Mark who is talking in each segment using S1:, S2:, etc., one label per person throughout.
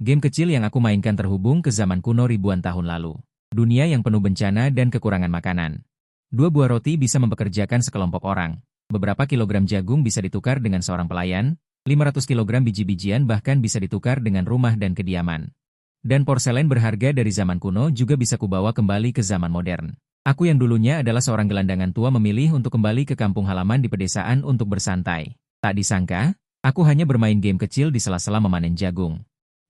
S1: Game kecil yang aku mainkan terhubung ke zaman kuno ribuan tahun lalu. Dunia yang penuh bencana dan kekurangan makanan. 2 buah roti bisa mempekerjakan sekelompok orang. Beberapa kilogram jagung bisa ditukar dengan seorang pelayan. 500 kilogram biji-bijian bahkan bisa ditukar dengan rumah dan kediaman. Dan porselen berharga dari zaman kuno juga bisa kubawa kembali ke zaman modern. Aku yang dulunya adalah seorang gelandangan tua memilih untuk kembali ke kampung halaman di pedesaan untuk bersantai. Tak disangka, aku hanya bermain game kecil di sela-sela memanen jagung.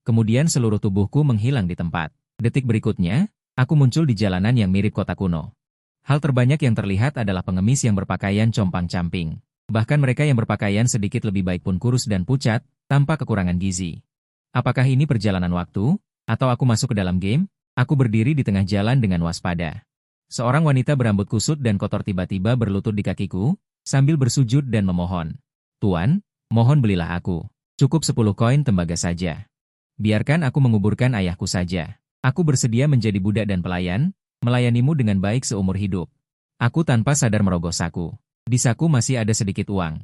S1: Kemudian seluruh tubuhku menghilang di tempat. Detik berikutnya, aku muncul di jalanan yang mirip kota kuno. Hal terbanyak yang terlihat adalah pengemis yang berpakaian compang-camping. Bahkan mereka yang berpakaian sedikit lebih baik pun kurus dan pucat, tanpa kekurangan gizi. Apakah ini perjalanan waktu? Atau aku masuk ke dalam game? Aku berdiri di tengah jalan dengan waspada. Seorang wanita berambut kusut dan kotor tiba-tiba berlutut di kakiku, sambil bersujud dan memohon. Tuan, mohon belilah aku. Cukup 10 koin tembaga saja. Biarkan aku menguburkan ayahku saja. Aku bersedia menjadi budak dan pelayan, melayanimu dengan baik seumur hidup. Aku tanpa sadar merogoh saku. Di saku masih ada sedikit uang.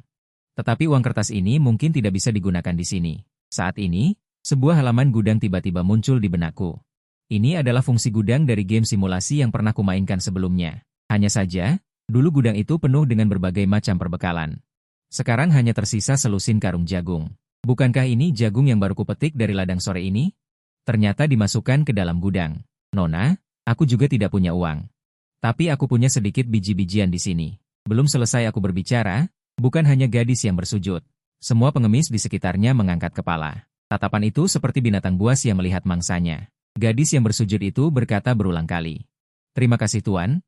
S1: Tetapi uang kertas ini mungkin tidak bisa digunakan di sini. Saat ini, sebuah halaman gudang tiba-tiba muncul di benakku. Ini adalah fungsi gudang dari game simulasi yang pernah kumainkan sebelumnya. Hanya saja, dulu gudang itu penuh dengan berbagai macam perbekalan. Sekarang hanya tersisa selusin karung jagung. Bukankah ini jagung yang baru kupetik dari ladang sore ini? Ternyata dimasukkan ke dalam gudang. Nona, aku juga tidak punya uang. Tapi aku punya sedikit biji-bijian di sini. Belum selesai aku berbicara, bukan hanya gadis yang bersujud. Semua pengemis di sekitarnya mengangkat kepala. Tatapan itu seperti binatang buas yang melihat mangsanya. Gadis yang bersujud itu berkata berulang kali. Terima kasih Tuan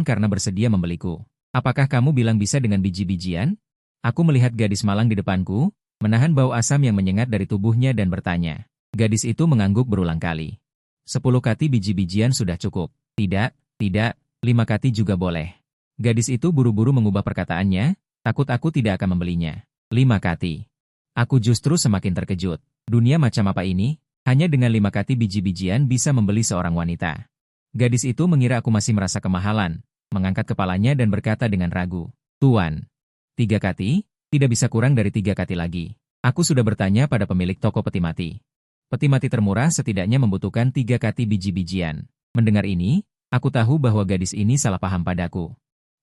S1: karena bersedia membeliku. Apakah kamu bilang bisa dengan biji-bijian? Aku melihat gadis malang di depanku, menahan bau asam yang menyengat dari tubuhnya dan bertanya. Gadis itu mengangguk berulang kali. 10 kati biji-bijian sudah cukup. Tidak, 5 kati juga boleh. Gadis itu buru-buru mengubah perkataannya, takut aku tidak akan membelinya. 5 kati. Aku justru semakin terkejut. Dunia macam apa ini? Hanya dengan 5 kati biji-bijian bisa membeli seorang wanita. Gadis itu mengira aku masih merasa kemahalan, mengangkat kepalanya dan berkata dengan ragu. Tuan, 3 kati? Tidak bisa kurang dari 3 kati lagi. Aku sudah bertanya pada pemilik toko peti mati. Peti mati termurah setidaknya membutuhkan 3 kati biji-bijian. Mendengar ini, aku tahu bahwa gadis ini salah paham padaku.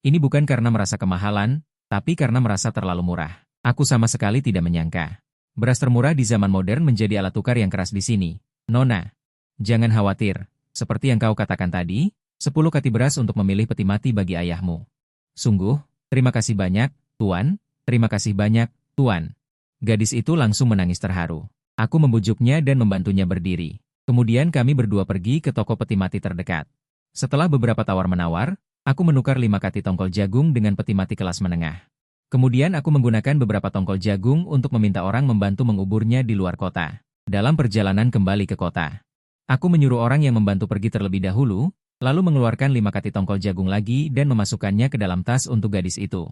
S1: Ini bukan karena merasa kemahalan, tapi karena merasa terlalu murah. Aku sama sekali tidak menyangka. Beras termurah di zaman modern menjadi alat tukar yang keras di sini. Nona, jangan khawatir. Seperti yang kau katakan tadi, 10 kati beras untuk memilih peti mati bagi ayahmu. Sungguh, terima kasih banyak, Tuan. Terima kasih banyak, Tuan. Gadis itu langsung menangis terharu. Aku membujuknya dan membantunya berdiri. Kemudian kami berdua pergi ke toko peti mati terdekat. Setelah beberapa tawar-menawar, aku menukar 5 kati tongkol jagung dengan peti mati kelas menengah. Kemudian aku menggunakan beberapa tongkol jagung untuk meminta orang membantu menguburnya di luar kota. Dalam perjalanan kembali ke kota, aku menyuruh orang yang membantu pergi terlebih dahulu, lalu mengeluarkan 5 kati tongkol jagung lagi dan memasukkannya ke dalam tas untuk gadis itu.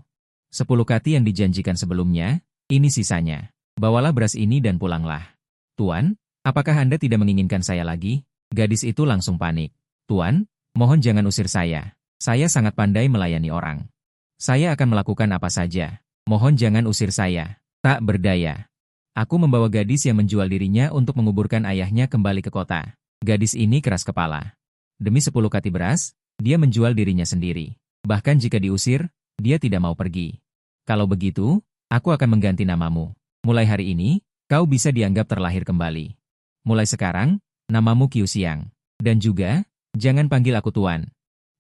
S1: 10 kati yang dijanjikan sebelumnya, ini sisanya. Bawalah beras ini dan pulanglah. Tuan, apakah Anda tidak menginginkan saya lagi? Gadis itu langsung panik. Tuan, mohon jangan usir saya. Saya sangat pandai melayani orang. Saya akan melakukan apa saja. Mohon jangan usir saya. Tak berdaya. Aku membawa gadis yang menjual dirinya untuk menguburkan ayahnya kembali ke kota. Gadis ini keras kepala. Demi 10 kati beras, dia menjual dirinya sendiri. Bahkan jika diusir, dia tidak mau pergi. Kalau begitu, aku akan mengganti namamu. Mulai hari ini, kau bisa dianggap terlahir kembali. Mulai sekarang, namamu Qiu Xiang. Dan juga, jangan panggil aku Tuan.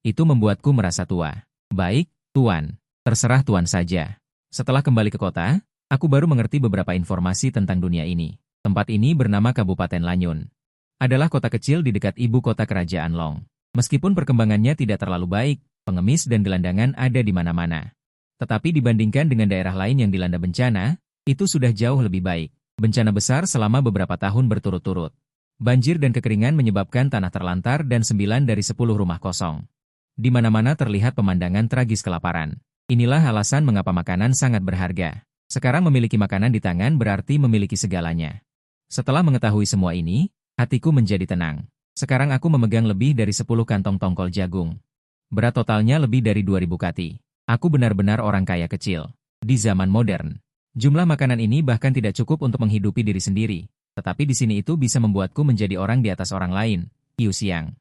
S1: Itu membuatku merasa tua. Baik, Tuan. Terserah Tuan saja. Setelah kembali ke kota, aku baru mengerti beberapa informasi tentang dunia ini. Tempat ini bernama Kabupaten Lanyun. Adalah kota kecil di dekat ibu kota kerajaan Long. Meskipun perkembangannya tidak terlalu baik, pengemis dan gelandangan ada di mana-mana. Tetapi dibandingkan dengan daerah lain yang dilanda bencana, itu sudah jauh lebih baik. Bencana besar selama beberapa tahun berturut-turut. Banjir dan kekeringan menyebabkan tanah terlantar dan 9 dari 10 rumah kosong. Di mana-mana terlihat pemandangan tragis kelaparan. Inilah alasan mengapa makanan sangat berharga. Sekarang memiliki makanan di tangan berarti memiliki segalanya. Setelah mengetahui semua ini, hatiku menjadi tenang. Sekarang aku memegang lebih dari 10 kantong tongkol jagung. Berat totalnya lebih dari 2000 kati. Aku benar-benar orang kaya kecil. Di zaman modern, jumlah makanan ini bahkan tidak cukup untuk menghidupi diri sendiri. Tetapi di sini itu bisa membuatku menjadi orang di atas orang lain, Qiu Xiang.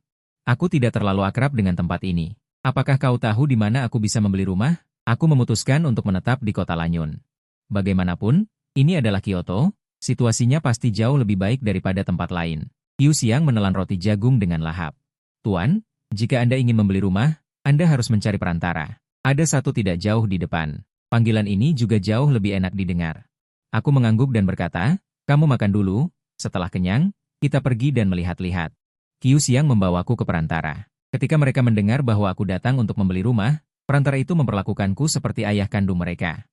S1: Aku tidak terlalu akrab dengan tempat ini. Apakah kau tahu di mana aku bisa membeli rumah? Aku memutuskan untuk menetap di kota Lanyun. Bagaimanapun, ini adalah Kyoto, situasinya pasti jauh lebih baik daripada tempat lain. Qiu Xiang menelan roti jagung dengan lahap. Tuan, jika Anda ingin membeli rumah, Anda harus mencari perantara. Ada satu tidak jauh di depan. Panggilan ini juga jauh lebih enak didengar. Aku mengangguk dan berkata, kamu makan dulu, setelah kenyang, kita pergi dan melihat-lihat. Qiu Xiang membawaku ke perantara. Ketika mereka mendengar bahwa aku datang untuk membeli rumah, perantara itu memperlakukanku seperti ayah kandung mereka.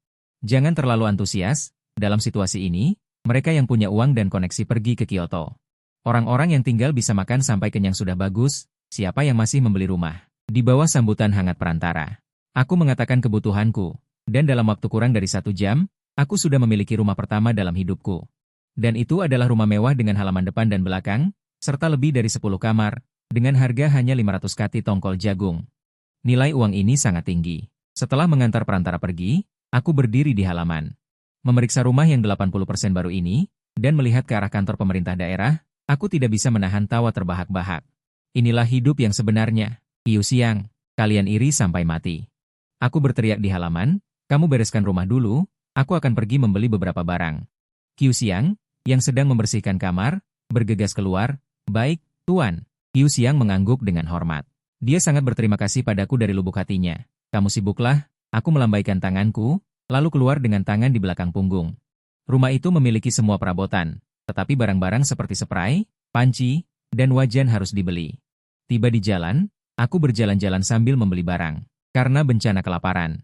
S1: Jangan terlalu antusias, dalam situasi ini, mereka yang punya uang dan koneksi pergi ke Kyoto. Orang-orang yang tinggal bisa makan sampai kenyang sudah bagus, siapa yang masih membeli rumah? Di bawah sambutan hangat perantara. Aku mengatakan kebutuhanku, dan dalam waktu kurang dari 1 jam, aku sudah memiliki rumah pertama dalam hidupku. Dan itu adalah rumah mewah dengan halaman depan dan belakang, serta lebih dari 10 kamar, dengan harga hanya 500 kati tongkol jagung. Nilai uang ini sangat tinggi. Setelah mengantar perantara pergi, aku berdiri di halaman. Memeriksa rumah yang 80% baru ini, dan melihat ke arah kantor pemerintah daerah, aku tidak bisa menahan tawa terbahak-bahak. Inilah hidup yang sebenarnya. Qiu Xiang, kalian iri sampai mati. Aku berteriak di halaman, kamu bereskan rumah dulu, aku akan pergi membeli beberapa barang. Qiu Xiang, yang sedang membersihkan kamar, bergegas keluar, baik, Tuan. Qiu Xiang mengangguk dengan hormat. Dia sangat berterima kasih padaku dari lubuk hatinya. Kamu sibuklah, aku melambaikan tanganku, lalu keluar dengan tangan di belakang punggung. Rumah itu memiliki semua perabotan, tetapi barang-barang seperti spray, panci, dan wajan harus dibeli. Tiba di jalan, aku berjalan-jalan sambil membeli barang. Karena bencana kelaparan.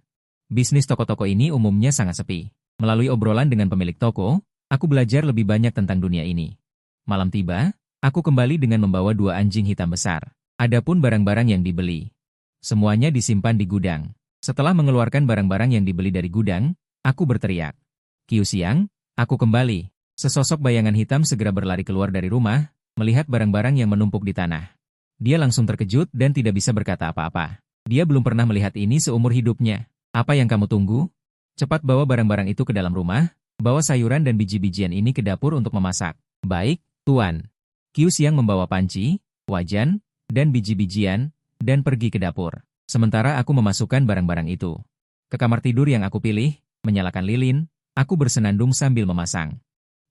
S1: Bisnis toko-toko ini umumnya sangat sepi. Melalui obrolan dengan pemilik toko, aku belajar lebih banyak tentang dunia ini. Malam tiba, aku kembali dengan membawa 2 anjing hitam besar. Adapun barang-barang yang dibeli, semuanya disimpan di gudang. Setelah mengeluarkan barang-barang yang dibeli dari gudang, aku berteriak. Qiu Xiang, aku kembali. Sesosok bayangan hitam segera berlari keluar dari rumah, melihat barang-barang yang menumpuk di tanah. Dia langsung terkejut dan tidak bisa berkata apa-apa. Dia belum pernah melihat ini seumur hidupnya. Apa yang kamu tunggu? Cepat bawa barang-barang itu ke dalam rumah, bawa sayuran dan biji-bijian ini ke dapur untuk memasak. Baik, Tuan. Qiu Xiang membawa panci, wajan, dan biji-bijian, dan pergi ke dapur. Sementara aku memasukkan barang-barang itu ke kamar tidur yang aku pilih, menyalakan lilin, aku bersenandung sambil memasang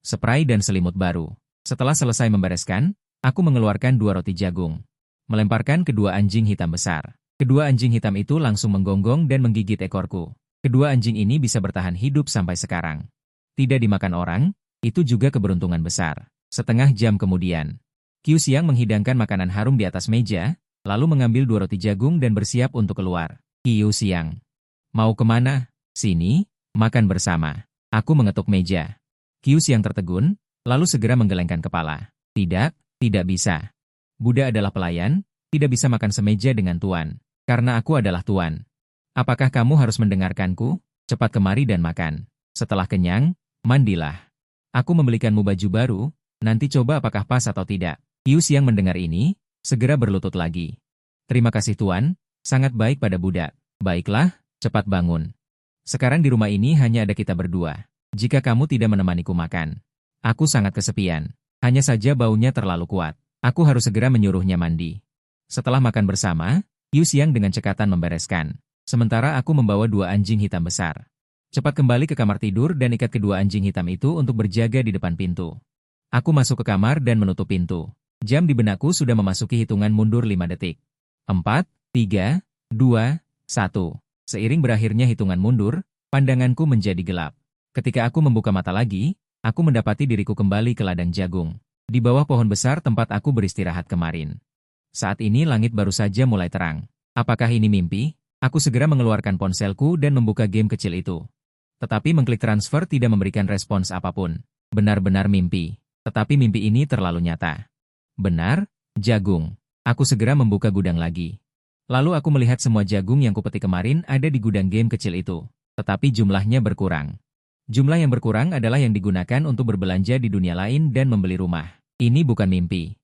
S1: spray dan selimut baru. Setelah selesai membereskan, aku mengeluarkan 2 roti jagung. Melemparkan kedua anjing hitam besar. Kedua anjing hitam itu langsung menggonggong dan menggigit ekorku. Kedua anjing ini bisa bertahan hidup sampai sekarang. Tidak dimakan orang, itu juga keberuntungan besar. Setengah jam kemudian, Qiu Xiang menghidangkan makanan harum di atas meja, lalu mengambil 2 roti jagung dan bersiap untuk keluar. Qiu Xiang, mau kemana? Sini, makan bersama. Aku mengetuk meja. Qiu Xiang tertegun, lalu segera menggelengkan kepala. Tidak, tidak bisa. Buddha adalah pelayan, tidak bisa makan semeja dengan Tuan. Karena aku adalah Tuan. Apakah kamu harus mendengarkanku? Cepat kemari dan makan. Setelah kenyang, mandilah. Aku membelikanmu baju baru, nanti coba apakah pas atau tidak. Qiu Xiang mendengar ini, segera berlutut lagi. Terima kasih Tuan, sangat baik pada Buddha. Baiklah, cepat bangun. Sekarang di rumah ini hanya ada kita berdua. Jika kamu tidak menemaniku makan, aku sangat kesepian. Hanya saja baunya terlalu kuat. Aku harus segera menyuruhnya mandi. Setelah makan bersama, Qiu Xiang dengan cekatan membereskan. Sementara aku membawa 2 anjing hitam besar. Cepat kembali ke kamar tidur dan ikat kedua anjing hitam itu untuk berjaga di depan pintu. Aku masuk ke kamar dan menutup pintu. Jam di benakku sudah memasuki hitungan mundur 5 detik. 4, 3, 2, 1. Seiring berakhirnya hitungan mundur, pandanganku menjadi gelap. Ketika aku membuka mata lagi, aku mendapati diriku kembali ke ladang jagung. Di bawah pohon besar tempat aku beristirahat kemarin. Saat ini langit baru saja mulai terang. Apakah ini mimpi? Aku segera mengeluarkan ponselku dan membuka game kecil itu. Tetapi mengklik transfer tidak memberikan respons apapun. Benar-benar mimpi. Tetapi mimpi ini terlalu nyata. Benar, jagung. Aku segera membuka gudang lagi. Lalu aku melihat semua jagung yang kupetik kemarin ada di gudang game kecil itu. Tetapi jumlahnya berkurang. Jumlah yang berkurang adalah yang digunakan untuk berbelanja di dunia lain dan membeli rumah. Ini bukan mimpi.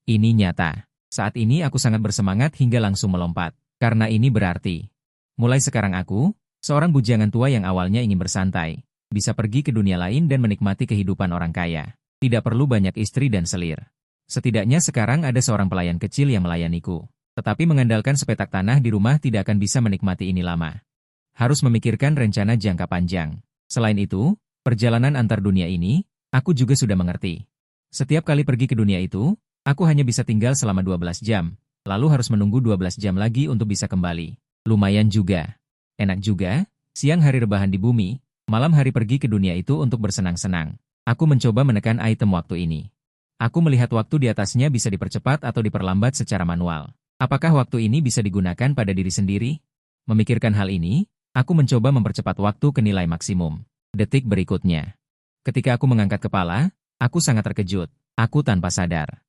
S1: Ini nyata. Saat ini aku sangat bersemangat hingga langsung melompat. Karena ini berarti, mulai sekarang aku, seorang bujangan tua yang awalnya ingin bersantai, bisa pergi ke dunia lain dan menikmati kehidupan orang kaya. Tidak perlu banyak istri dan selir. Setidaknya sekarang ada seorang pelayan kecil yang melayaniku. Tetapi mengandalkan sepetak tanah di rumah tidak akan bisa menikmati ini lama. Harus memikirkan rencana jangka panjang. Selain itu, perjalanan antar dunia ini, aku juga sudah mengerti. Setiap kali pergi ke dunia itu, aku hanya bisa tinggal selama 12 jam, lalu harus menunggu 12 jam lagi untuk bisa kembali. Lumayan juga. Enak juga, siang hari rebahan di bumi, malam hari pergi ke dunia itu untuk bersenang-senang. Aku mencoba menekan item waktu ini. Aku melihat waktu di atasnya bisa dipercepat atau diperlambat secara manual. Apakah waktu ini bisa digunakan pada diri sendiri? Memikirkan hal ini, aku mencoba mempercepat waktu ke nilai maksimum. Detik berikutnya. Ketika aku mengangkat kepala, aku sangat terkejut. Aku tanpa sadar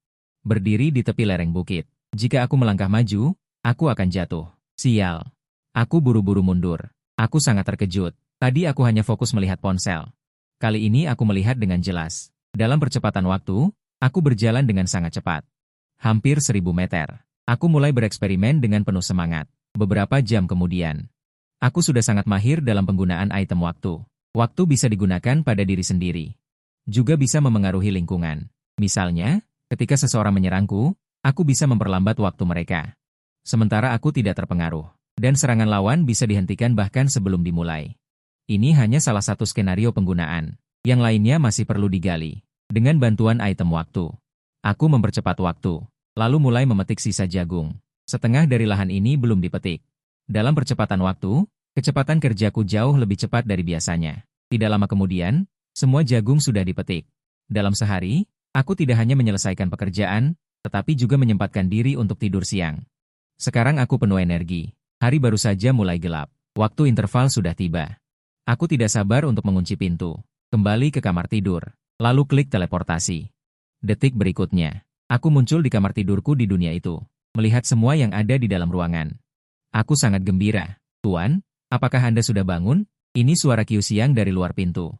S1: berdiri di tepi lereng bukit. Jika aku melangkah maju, aku akan jatuh. Sial. Aku buru-buru mundur. Aku sangat terkejut. Tadi aku hanya fokus melihat ponsel. Kali ini aku melihat dengan jelas. Dalam percepatan waktu, aku berjalan dengan sangat cepat. Hampir 1000 meter. Aku mulai bereksperimen dengan penuh semangat. Beberapa jam kemudian, aku sudah sangat mahir dalam penggunaan item waktu. Waktu bisa digunakan pada diri sendiri. Juga bisa memengaruhi lingkungan. Misalnya, ketika seseorang menyerangku, aku bisa memperlambat waktu mereka. Sementara aku tidak terpengaruh. Dan serangan lawan bisa dihentikan bahkan sebelum dimulai. Ini hanya salah satu skenario penggunaan. Yang lainnya masih perlu digali. Dengan bantuan item waktu, aku mempercepat waktu, lalu mulai memetik sisa jagung. Setengah dari lahan ini belum dipetik. Dalam percepatan waktu, kecepatan kerjaku jauh lebih cepat dari biasanya. Tidak lama kemudian, semua jagung sudah dipetik. Dalam sehari, aku tidak hanya menyelesaikan pekerjaan, tetapi juga menyempatkan diri untuk tidur siang. Sekarang aku penuh energi. Hari baru saja mulai gelap. Waktu interval sudah tiba. Aku tidak sabar untuk mengunci pintu. Kembali ke kamar tidur. Lalu klik teleportasi. Detik berikutnya, aku muncul di kamar tidurku di dunia itu. Melihat semua yang ada di dalam ruangan. Aku sangat gembira. Tuan, apakah Anda sudah bangun? Ini suara Qiu Xiang dari luar pintu.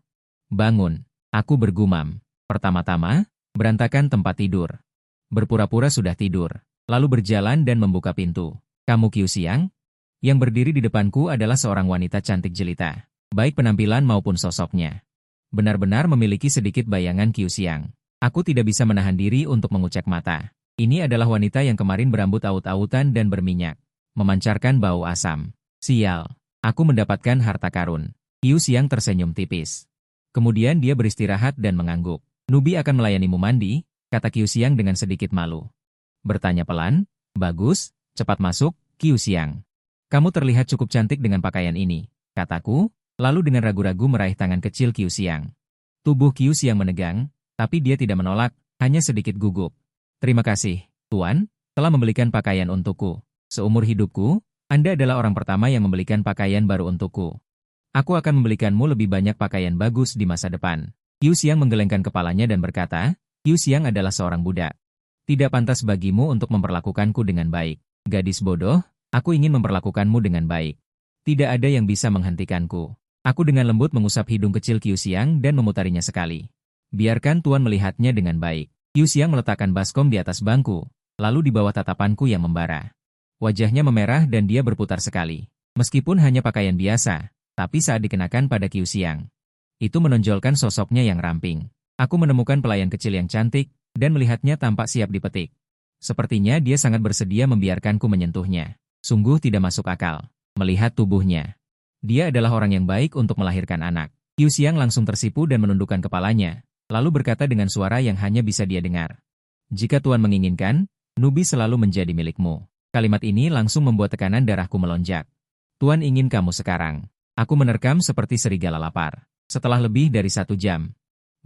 S1: Bangun. Aku bergumam. Pertama-tama, berantakan tempat tidur. Berpura-pura sudah tidur. Lalu berjalan dan membuka pintu. Kamu Qiu Xiang? Yang berdiri di depanku adalah seorang wanita cantik jelita. Baik penampilan maupun sosoknya. Benar-benar memiliki sedikit bayangan Qiu Xiang. Aku tidak bisa menahan diri untuk mengucek mata. Ini adalah wanita yang kemarin berambut aut-autan dan berminyak. Memancarkan bau asam. Sial. Aku mendapatkan harta karun. Qiu Xiang tersenyum tipis. Kemudian dia beristirahat dan mengangguk. Nubi akan melayanimu mandi, kata Qiu Xiang dengan sedikit malu. Bertanya pelan, bagus, cepat masuk, Qiu Xiang. Kamu terlihat cukup cantik dengan pakaian ini, kataku. Lalu dengan ragu-ragu meraih tangan kecil Qiu Xiang. Tubuh Qiu Xiang menegang, tapi dia tidak menolak, hanya sedikit gugup. Terima kasih, Tuan, telah membelikan pakaian untukku. Seumur hidupku, Anda adalah orang pertama yang membelikan pakaian baru untukku. Aku akan membelikanmu lebih banyak pakaian bagus di masa depan. Qiu Xiang menggelengkan kepalanya dan berkata, Qiu Xiang adalah seorang budak. Tidak pantas bagimu untuk memperlakukanku dengan baik. Gadis bodoh, aku ingin memperlakukanmu dengan baik. Tidak ada yang bisa menghentikanku. Aku dengan lembut mengusap hidung kecil Qiu Xiang dan memutarinya sekali. Biarkan Tuan melihatnya dengan baik. Qiu Xiang meletakkan baskom di atas bangku, lalu di bawah tatapanku yang membara. Wajahnya memerah dan dia berputar sekali. Meskipun hanya pakaian biasa, tapi saat dikenakan pada Qiu Xiang, itu menonjolkan sosoknya yang ramping. Aku menemukan pelayan kecil yang cantik, dan melihatnya tampak siap dipetik. Sepertinya dia sangat bersedia membiarkanku menyentuhnya. Sungguh tidak masuk akal. Melihat tubuhnya. Dia adalah orang yang baik untuk melahirkan anak. Qiu Xiang langsung tersipu dan menundukkan kepalanya, lalu berkata dengan suara yang hanya bisa dia dengar. Jika Tuan menginginkan, Nubi selalu menjadi milikmu. Kalimat ini langsung membuat tekanan darahku melonjak. Tuan ingin kamu sekarang. Aku menerkam seperti serigala lapar. Setelah lebih dari 1 jam,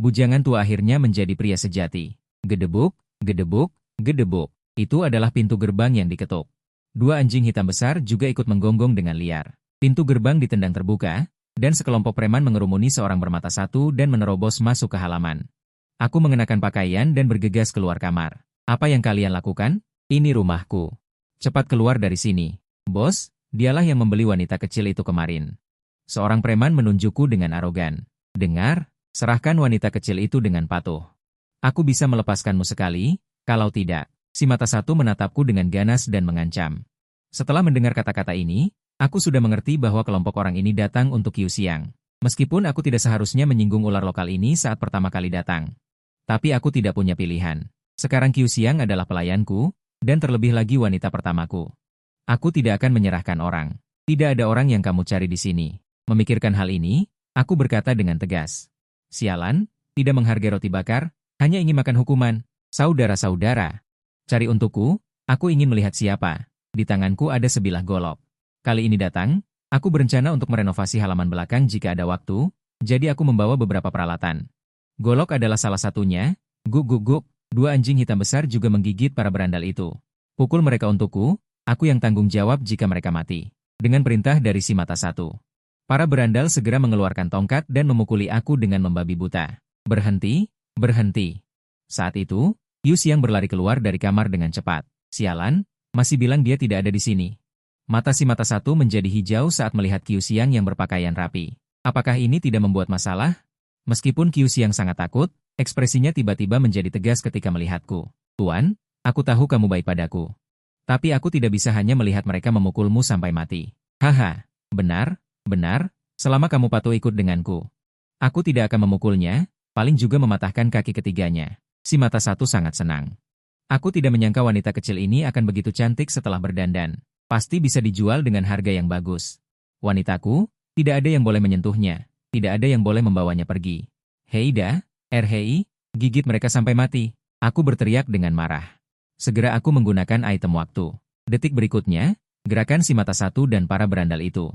S1: bujangan tua akhirnya menjadi pria sejati. Gedebuk, gedebuk, gedebuk. Itu adalah pintu gerbang yang diketuk. 2 anjing hitam besar juga ikut menggonggong dengan liar. Pintu gerbang ditendang terbuka, dan sekelompok preman mengerumuni seorang bermata satu dan menerobos masuk ke halaman. Aku mengenakan pakaian dan bergegas keluar kamar. Apa yang kalian lakukan? Ini rumahku. Cepat keluar dari sini. Bos, dialah yang membeli wanita kecil itu kemarin. Seorang preman menunjukku dengan arogan. Dengar, serahkan wanita kecil itu dengan patuh. Aku bisa melepaskanmu sekali, kalau tidak. Si mata satu menatapku dengan ganas dan mengancam. Setelah mendengar kata-kata ini, aku sudah mengerti bahwa kelompok orang ini datang untuk Qiu Xiang. Meskipun aku tidak seharusnya menyinggung ular lokal ini saat pertama kali datang. Tapi aku tidak punya pilihan. Sekarang Qiu Xiang adalah pelayanku, dan terlebih lagi wanita pertamaku. Aku tidak akan menyerahkan orang. Tidak ada orang yang kamu cari di sini. Memikirkan hal ini, aku berkata dengan tegas. Sialan, tidak menghargai roti bakar, hanya ingin makan hukuman. Saudara-saudara, cari untukku, aku ingin melihat siapa. Di tanganku ada sebilah golok. Kali ini datang, aku berencana untuk merenovasi halaman belakang jika ada waktu, jadi aku membawa beberapa peralatan. Golok adalah salah satunya. Guk guk guk, dua anjing hitam besar juga menggigit para berandal itu. Pukul mereka untukku, aku yang tanggung jawab jika mereka mati. Dengan perintah dari si mata satu. Para berandal segera mengeluarkan tongkat dan memukuli aku dengan membabi buta. Berhenti, berhenti. Saat itu, Qiu Xiang berlari keluar dari kamar dengan cepat. Sialan, masih bilang dia tidak ada di sini. Mata si mata satu menjadi hijau saat melihat Qiu Xiang yang berpakaian rapi. Apakah ini tidak membuat masalah? Meskipun Qiu Xiang sangat takut, ekspresinya tiba-tiba menjadi tegas ketika melihatku. Tuan, aku tahu kamu baik padaku. Tapi aku tidak bisa hanya melihat mereka memukulmu sampai mati. Haha, benar, benar, selama kamu patuh ikut denganku. Aku tidak akan memukulnya, paling juga mematahkan kaki ketiganya. Si mata satu sangat senang. Aku tidak menyangka wanita kecil ini akan begitu cantik setelah berdandan. Pasti bisa dijual dengan harga yang bagus. Wanitaku, tidak ada yang boleh menyentuhnya. Tidak ada yang boleh membawanya pergi. Heida, Hei, gigit mereka sampai mati. Aku berteriak dengan marah. Segera aku menggunakan item waktu. Detik berikutnya, gerakan si mata satu dan para berandal itu.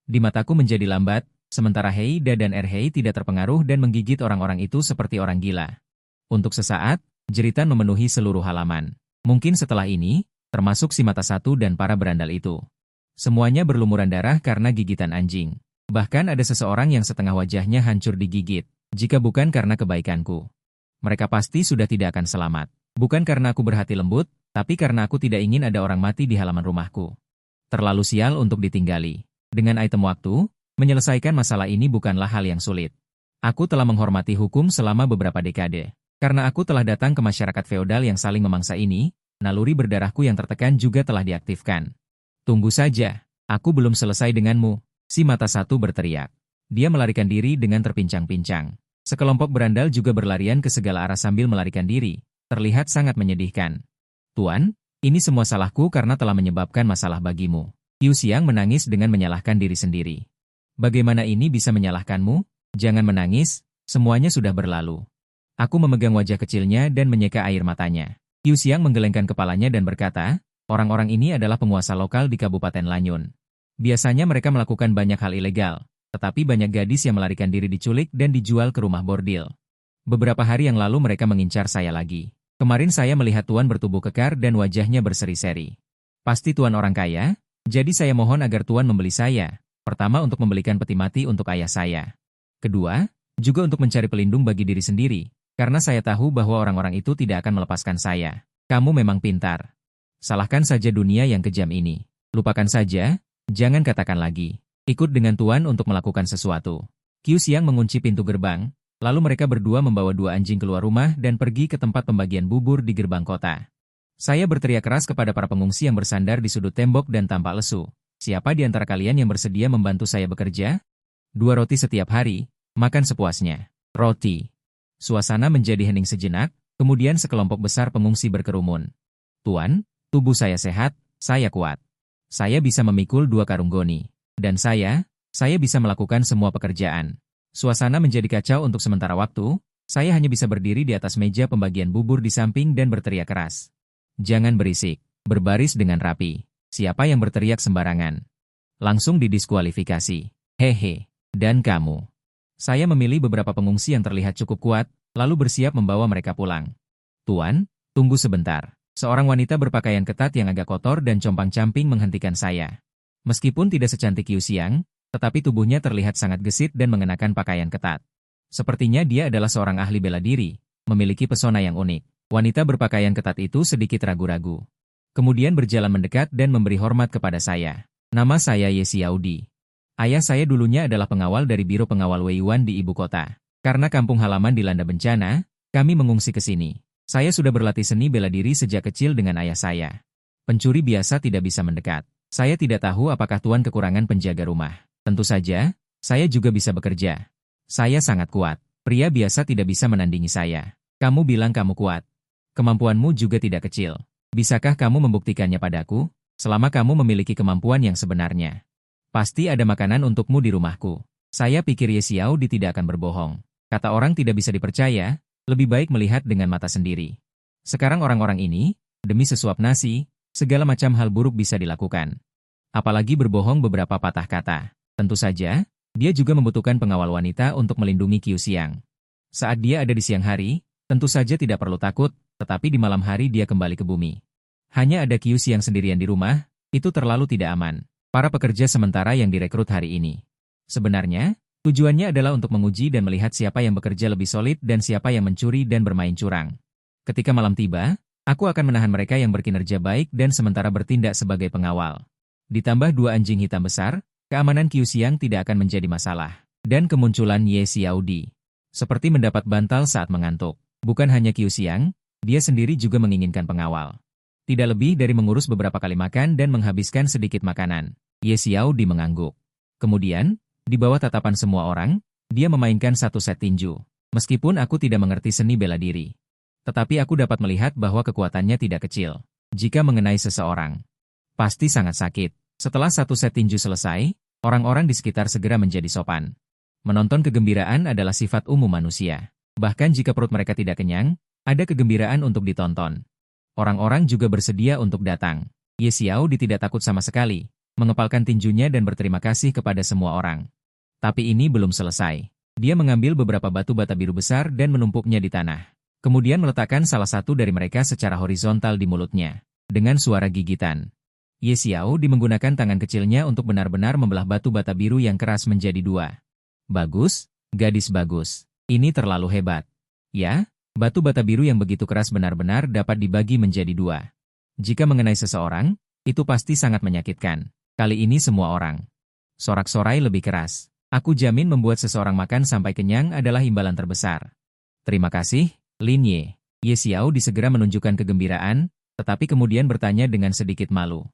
S1: Di mataku menjadi lambat, sementara Heida dan Hei tidak terpengaruh dan menggigit orang-orang itu seperti orang gila. Untuk sesaat, jeritan memenuhi seluruh halaman. Mungkin setelah ini, termasuk si mata satu dan para berandal itu. Semuanya berlumuran darah karena gigitan anjing. Bahkan ada seseorang yang setengah wajahnya hancur digigit. Jika bukan karena kebaikanku, mereka pasti sudah tidak akan selamat. Bukan karena aku berhati lembut, tapi karena aku tidak ingin ada orang mati di halaman rumahku. Terlalu sial untuk ditinggali. Dengan item waktu, menyelesaikan masalah ini bukanlah hal yang sulit. Aku telah menghormati hukum selama beberapa dekade. Karena aku telah datang ke masyarakat feodal yang saling memangsa ini, naluri berdarahku yang tertekan juga telah diaktifkan. Tunggu saja, aku belum selesai denganmu. Si mata satu berteriak. Dia melarikan diri dengan terpincang-pincang. Sekelompok berandal juga berlarian ke segala arah sambil melarikan diri. Terlihat sangat menyedihkan. Tuan, ini semua salahku karena telah menyebabkan masalah bagimu. Qiu Xiang menangis dengan menyalahkan diri sendiri. Bagaimana ini bisa menyalahkanmu? Jangan menangis, semuanya sudah berlalu. Aku memegang wajah kecilnya dan menyeka air matanya. Qiu Xiang menggelengkan kepalanya dan berkata, orang-orang ini adalah penguasa lokal di Kabupaten Lanyun. Biasanya mereka melakukan banyak hal ilegal, tetapi banyak gadis yang melarikan diri diculik dan dijual ke rumah bordil. Beberapa hari yang lalu mereka mengincar saya lagi. Kemarin saya melihat Tuan bertubuh kekar dan wajahnya berseri-seri. Pasti Tuan orang kaya, jadi saya mohon agar Tuan membeli saya. Pertama untuk membelikan peti mati untuk ayah saya. Kedua, juga untuk mencari pelindung bagi diri sendiri. Karena saya tahu bahwa orang-orang itu tidak akan melepaskan saya. Kamu memang pintar. Salahkan saja dunia yang kejam ini. Lupakan saja, jangan katakan lagi. Ikut dengan Tuan untuk melakukan sesuatu. Qiu Xiang mengunci pintu gerbang, lalu mereka berdua membawa dua anjing keluar rumah dan pergi ke tempat pembagian bubur di gerbang kota. Saya berteriak keras kepada para pengungsi yang bersandar di sudut tembok dan tampak lesu. Siapa di antara kalian yang bersedia membantu saya bekerja? 2 roti setiap hari, makan sepuasnya. Roti. Suasana menjadi hening sejenak, kemudian sekelompok besar pengungsi berkerumun. Tuan, tubuh saya sehat, saya kuat. Saya bisa memikul 2 karung goni. Dan saya bisa melakukan semua pekerjaan. Suasana menjadi kacau untuk sementara waktu, saya hanya bisa berdiri di atas meja pembagian bubur di samping dan berteriak keras. Jangan berisik, berbaris dengan rapi. Siapa yang berteriak sembarangan? Langsung didiskualifikasi. Hehe, dan kamu. Saya memilih beberapa pengungsi yang terlihat cukup kuat, lalu bersiap membawa mereka pulang. Tuan, tunggu sebentar. Seorang wanita berpakaian ketat yang agak kotor dan compang-camping menghentikan saya. Meskipun tidak secantik Qiu Xiang, tetapi tubuhnya terlihat sangat gesit dan mengenakan pakaian ketat. Sepertinya dia adalah seorang ahli bela diri, memiliki pesona yang unik. Wanita berpakaian ketat itu sedikit ragu-ragu. Kemudian berjalan mendekat dan memberi hormat kepada saya. Nama saya Ye Xiaodi. Ayah saya dulunya adalah pengawal dari Biro Pengawal Wei Yuan di ibu kota. Karena kampung halaman dilanda bencana, kami mengungsi ke sini. Saya sudah berlatih seni bela diri sejak kecil dengan ayah saya. Pencuri biasa tidak bisa mendekat. Saya tidak tahu apakah Tuan kekurangan penjaga rumah. Tentu saja, saya juga bisa bekerja. Saya sangat kuat. Pria biasa tidak bisa menandingi saya. Kamu bilang kamu kuat. Kemampuanmu juga tidak kecil. Bisakah kamu membuktikannya padaku? Selama kamu memiliki kemampuan yang sebenarnya, pasti ada makanan untukmu di rumahku. Saya pikir Ye Xiaodi tidak akan berbohong. Kata orang tidak bisa dipercaya, lebih baik melihat dengan mata sendiri. Sekarang orang-orang ini, demi sesuap nasi, segala macam hal buruk bisa dilakukan. Apalagi berbohong beberapa patah kata. Tentu saja, dia juga membutuhkan pengawal wanita untuk melindungi Qiu Xiang. Saat dia ada di siang hari, tentu saja tidak perlu takut, tetapi di malam hari dia kembali ke bumi. Hanya ada Qiu Xiang sendirian di rumah, itu terlalu tidak aman. Para pekerja sementara yang direkrut hari ini. Sebenarnya, tujuannya adalah untuk menguji dan melihat siapa yang bekerja lebih solid dan siapa yang mencuri dan bermain curang. Ketika malam tiba, aku akan menahan mereka yang berkinerja baik dan sementara bertindak sebagai pengawal. Ditambah 2 anjing hitam besar, keamanan Qiu Xiang tidak akan menjadi masalah. Dan kemunculan Ye Xiaodi. Seperti mendapat bantal saat mengantuk. Bukan hanya Qiu Xiang, dia sendiri juga menginginkan pengawal. Tidak lebih dari mengurus beberapa kali makan dan menghabiskan sedikit makanan. Ye Xiaodi mengangguk. Kemudian, di bawah tatapan semua orang, dia memainkan 1 set tinju. Meskipun aku tidak mengerti seni bela diri. Tetapi aku dapat melihat bahwa kekuatannya tidak kecil. Jika mengenai seseorang, pasti sangat sakit. Setelah 1 set tinju selesai, orang-orang di sekitar segera menjadi sopan. Menonton kegembiraan adalah sifat umum manusia. Bahkan jika perut mereka tidak kenyang, ada kegembiraan untuk ditonton. Orang-orang juga bersedia untuk datang. Ye Xiaodi tidak takut sama sekali, mengepalkan tinjunya dan berterima kasih kepada semua orang. Tapi ini belum selesai. Dia mengambil beberapa batu bata biru besar dan menumpuknya di tanah. Kemudian meletakkan salah satu dari mereka secara horizontal di mulutnya. Dengan suara gigitan. Ye Xiaodi menggunakan tangan kecilnya untuk benar-benar membelah batu bata biru yang keras menjadi 2. Bagus, gadis bagus. Ini terlalu hebat. Ya, batu bata biru yang begitu keras benar-benar dapat dibagi menjadi 2. Jika mengenai seseorang, itu pasti sangat menyakitkan. Kali ini semua orang. Sorak-sorai lebih keras. Aku jamin membuat seseorang makan sampai kenyang adalah imbalan terbesar. Terima kasih, Lin Ye. Ye Xiaodi segera menunjukkan kegembiraan, tetapi kemudian bertanya dengan sedikit malu.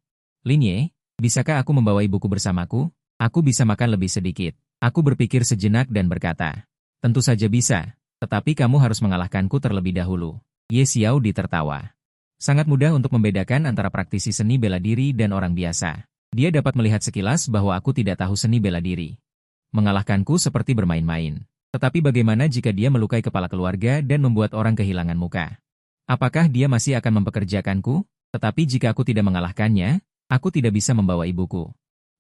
S1: Lin Ye, bisakah aku membawa ibuku bersamaku? Aku bisa makan lebih sedikit. Aku berpikir sejenak dan berkata, tentu saja bisa, tetapi kamu harus mengalahkanku terlebih dahulu. Ye Xiaodi tertawa. Sangat mudah untuk membedakan antara praktisi seni bela diri dan orang biasa. Dia dapat melihat sekilas bahwa aku tidak tahu seni bela diri. Mengalahkanku seperti bermain-main. Tetapi bagaimana jika dia melukai kepala keluarga dan membuat orang kehilangan muka? Apakah dia masih akan mempekerjakanku? Tetapi jika aku tidak mengalahkannya, aku tidak bisa membawa ibuku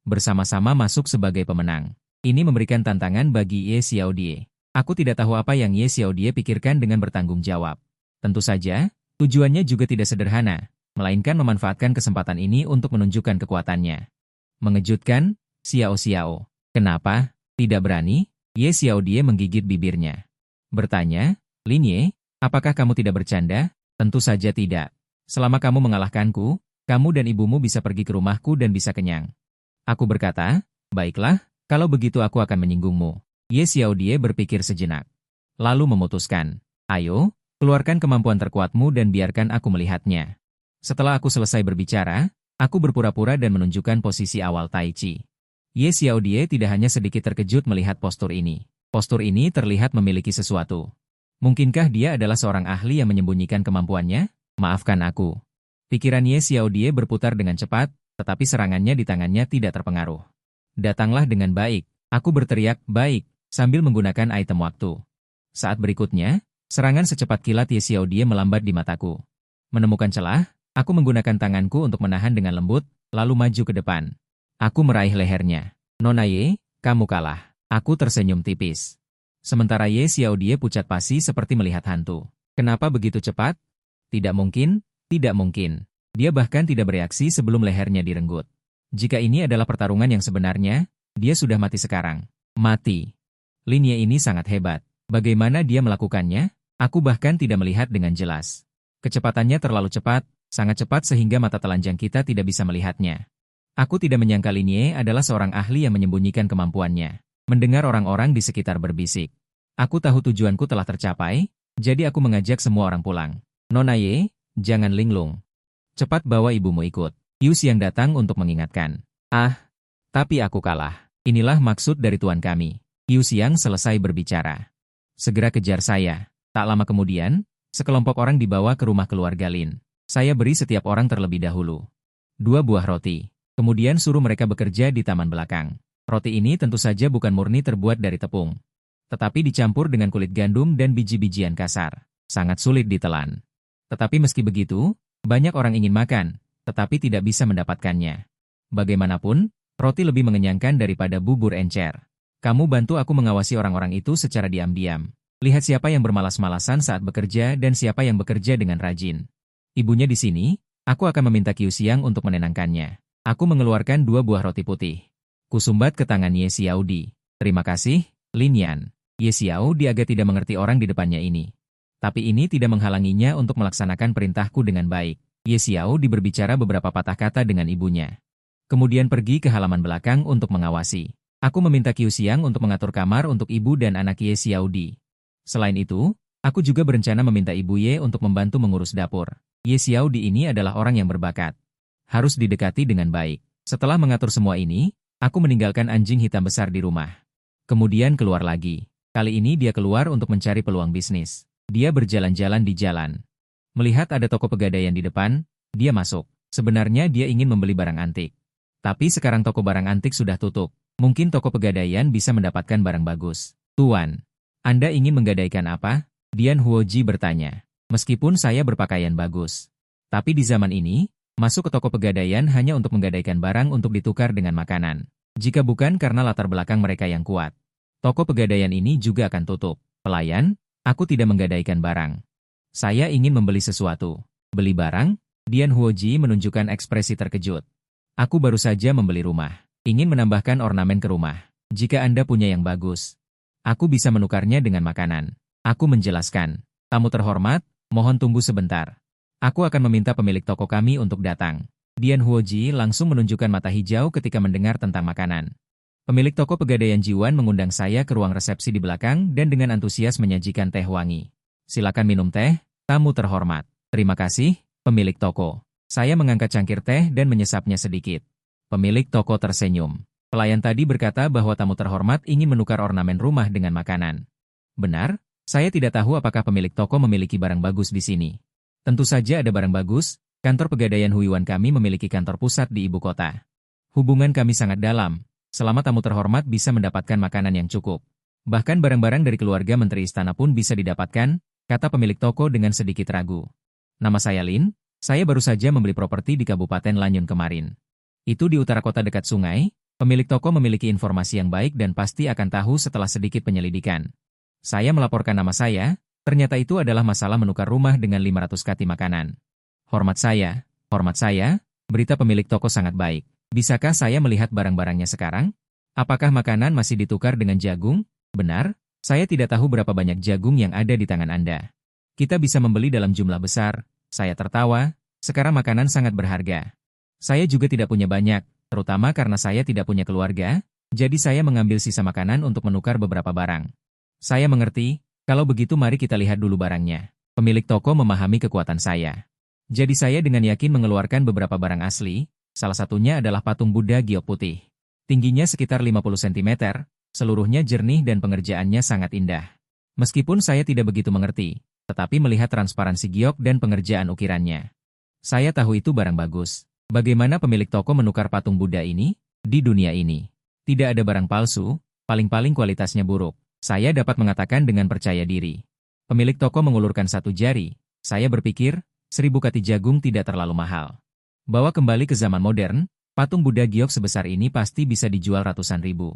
S1: bersama-sama masuk sebagai pemenang. Ini memberikan tantangan bagi Ye Xiaodi. Aku tidak tahu apa yang Ye Xiaodi pikirkan dengan bertanggung jawab. Tentu saja, tujuannya juga tidak sederhana, melainkan memanfaatkan kesempatan ini untuk menunjukkan kekuatannya. Mengejutkan, Xiao Xiao. Kenapa? Tidak berani? Ye Xiaodi menggigit bibirnya. Bertanya, Lin Ye, apakah kamu tidak bercanda? Tentu saja tidak. Selama kamu mengalahkanku, kamu dan ibumu bisa pergi ke rumahku dan bisa kenyang. Aku berkata, baiklah, kalau begitu aku akan menyinggungmu. Ye Xiaodi berpikir sejenak. Lalu memutuskan, ayo, keluarkan kemampuan terkuatmu dan biarkan aku melihatnya. Setelah aku selesai berbicara, aku berpura-pura dan menunjukkan posisi awal Tai Chi. Ye Xiaodi tidak hanya sedikit terkejut melihat postur ini. Postur ini terlihat memiliki sesuatu. Mungkinkah dia adalah seorang ahli yang menyembunyikan kemampuannya? Maafkan aku. Pikiran Ye Xiaodi berputar dengan cepat, tetapi serangannya di tangannya tidak terpengaruh. Datanglah dengan baik. Aku berteriak, baik, sambil menggunakan item waktu. Saat berikutnya, serangan secepat kilat Ye Xiaodi melambat di mataku. Menemukan celah, aku menggunakan tanganku untuk menahan dengan lembut, lalu maju ke depan. Aku meraih lehernya. Nona Ye, kamu kalah. Aku tersenyum tipis. Sementara Ye Xiaodi pucat pasi seperti melihat hantu. Kenapa begitu cepat? Tidak mungkin, tidak mungkin. Dia bahkan tidak bereaksi sebelum lehernya direnggut. Jika ini adalah pertarungan yang sebenarnya, dia sudah mati sekarang. Mati. Lin Ye ini sangat hebat. Bagaimana dia melakukannya? Aku bahkan tidak melihat dengan jelas. Kecepatannya terlalu cepat, sangat cepat sehingga mata telanjang kita tidak bisa melihatnya. Aku tidak menyangka Lin Ye adalah seorang ahli yang menyembunyikan kemampuannya. Mendengar orang-orang di sekitar berbisik. Aku tahu tujuanku telah tercapai, jadi aku mengajak semua orang pulang. Nona Ye, jangan linglung. Cepat bawa ibumu ikut. Yu Xiang datang untuk mengingatkan. Tapi aku kalah. Inilah maksud dari tuan kami. Yu Xiang selesai berbicara. Segera kejar saya. Tak lama kemudian, Sekelompok orang dibawa ke rumah keluarga Lin. Saya beri setiap orang terlebih dahulu 2 buah roti. Kemudian suruh mereka bekerja di taman belakang. Roti ini tentu saja bukan murni terbuat dari tepung, tetapi dicampur dengan kulit gandum dan biji-bijian kasar. Sangat sulit ditelan. Tetapi meski begitu, banyak orang ingin makan, tetapi tidak bisa mendapatkannya. Bagaimanapun, roti lebih mengenyangkan daripada bubur encer. Kamu bantu aku mengawasi orang-orang itu secara diam-diam. Lihat siapa yang bermalas-malasan saat bekerja dan siapa yang bekerja dengan rajin. Ibunya di sini, aku akan meminta Qiu Xiang untuk menenangkannya. Aku mengeluarkan 2 buah roti putih. Kusumbat ke tangan Ye Xiaodi. Terima kasih, Lin Yan. Ye Xiaodi agak tidak mengerti orang di depannya ini. Tapi ini tidak menghalanginya untuk melaksanakan perintahku dengan baik. Ye Xiaodi berbicara beberapa patah kata dengan ibunya. Kemudian pergi ke halaman belakang untuk mengawasi. Aku meminta Qiu Xiang untuk mengatur kamar untuk ibu dan anak Ye Xiaodi. Selain itu, aku juga berencana meminta ibu Ye untuk membantu mengurus dapur. Ye Xiaodi ini adalah orang yang berbakat. Harus didekati dengan baik. Setelah mengatur semua ini, aku meninggalkan anjing hitam besar di rumah. Kemudian keluar lagi. Kali ini dia keluar untuk mencari peluang bisnis. Dia berjalan-jalan di jalan. Melihat ada toko pegadaian di depan, dia masuk. Sebenarnya dia ingin membeli barang antik. Tapi sekarang toko barang antik sudah tutup. Mungkin toko pegadaian bisa mendapatkan barang bagus. Tuan, Anda ingin menggadaikan apa? Dian Huoji bertanya. Meskipun saya berpakaian bagus. Tapi di zaman ini, masuk ke toko pegadaian hanya untuk menggadaikan barang untuk ditukar dengan makanan. Jika bukan karena latar belakang mereka yang kuat, toko pegadaian ini juga akan tutup. Pelayan, aku tidak menggadaikan barang. Saya ingin membeli sesuatu. Beli barang? Dian Huoji menunjukkan ekspresi terkejut. Aku baru saja membeli rumah. Ingin menambahkan ornamen ke rumah. Jika Anda punya yang bagus, aku bisa menukarnya dengan makanan. Aku menjelaskan. Tamu terhormat, mohon tunggu sebentar. Aku akan meminta pemilik toko kami untuk datang. Dian Huoji langsung menunjukkan mata hijau ketika mendengar tentang makanan. Pemilik toko pegadaian Jiwan mengundang saya ke ruang resepsi di belakang dan dengan antusias menyajikan teh wangi. Silakan minum teh, tamu terhormat. Terima kasih, pemilik toko. Saya mengangkat cangkir teh dan menyesapnya sedikit. Pemilik toko tersenyum. Pelayan tadi berkata bahwa tamu terhormat ingin menukar ornamen rumah dengan makanan. Benar, saya tidak tahu apakah pemilik toko memiliki barang bagus di sini. Tentu saja ada barang bagus, kantor pegadaian Huiwan kami memiliki kantor pusat di ibu kota. Hubungan kami sangat dalam, selama tamu terhormat bisa mendapatkan makanan yang cukup. Bahkan barang-barang dari keluarga menteri istana pun bisa didapatkan, kata pemilik toko dengan sedikit ragu. Nama saya Lin, saya baru saja membeli properti di Kabupaten Lanyun kemarin. Itu di utara kota dekat sungai, pemilik toko memiliki informasi yang baik dan pasti akan tahu setelah sedikit penyelidikan. Saya melaporkan nama saya. Ternyata itu adalah masalah menukar rumah dengan 500 kati makanan. Hormat saya, berita pemilik toko sangat baik. Bisakah saya melihat barang-barangnya sekarang? Apakah makanan masih ditukar dengan jagung? Benar, saya tidak tahu berapa banyak jagung yang ada di tangan Anda. Kita bisa membeli dalam jumlah besar. Saya tertawa, sekarang makanan sangat berharga. Saya juga tidak punya banyak, terutama karena saya tidak punya keluarga, jadi saya mengambil sisa makanan untuk menukar beberapa barang. Saya mengerti. Kalau begitu mari kita lihat dulu barangnya. Pemilik toko memahami kekuatan saya. Jadi saya dengan yakin mengeluarkan beberapa barang asli, salah satunya adalah patung Buddha giok putih. Tingginya sekitar 50 cm, seluruhnya jernih dan pengerjaannya sangat indah. Meskipun saya tidak begitu mengerti, tetapi melihat transparansi giok dan pengerjaan ukirannya. Saya tahu itu barang bagus. Bagaimana pemilik toko menukar patung Buddha ini? Di dunia ini, tidak ada barang palsu, paling-paling kualitasnya buruk. Saya dapat mengatakan dengan percaya diri. Pemilik toko mengulurkan satu jari. Saya berpikir, 1000 kati jagung tidak terlalu mahal. Bawa kembali ke zaman modern, patung Buddha giok sebesar ini pasti bisa dijual ratusan ribu.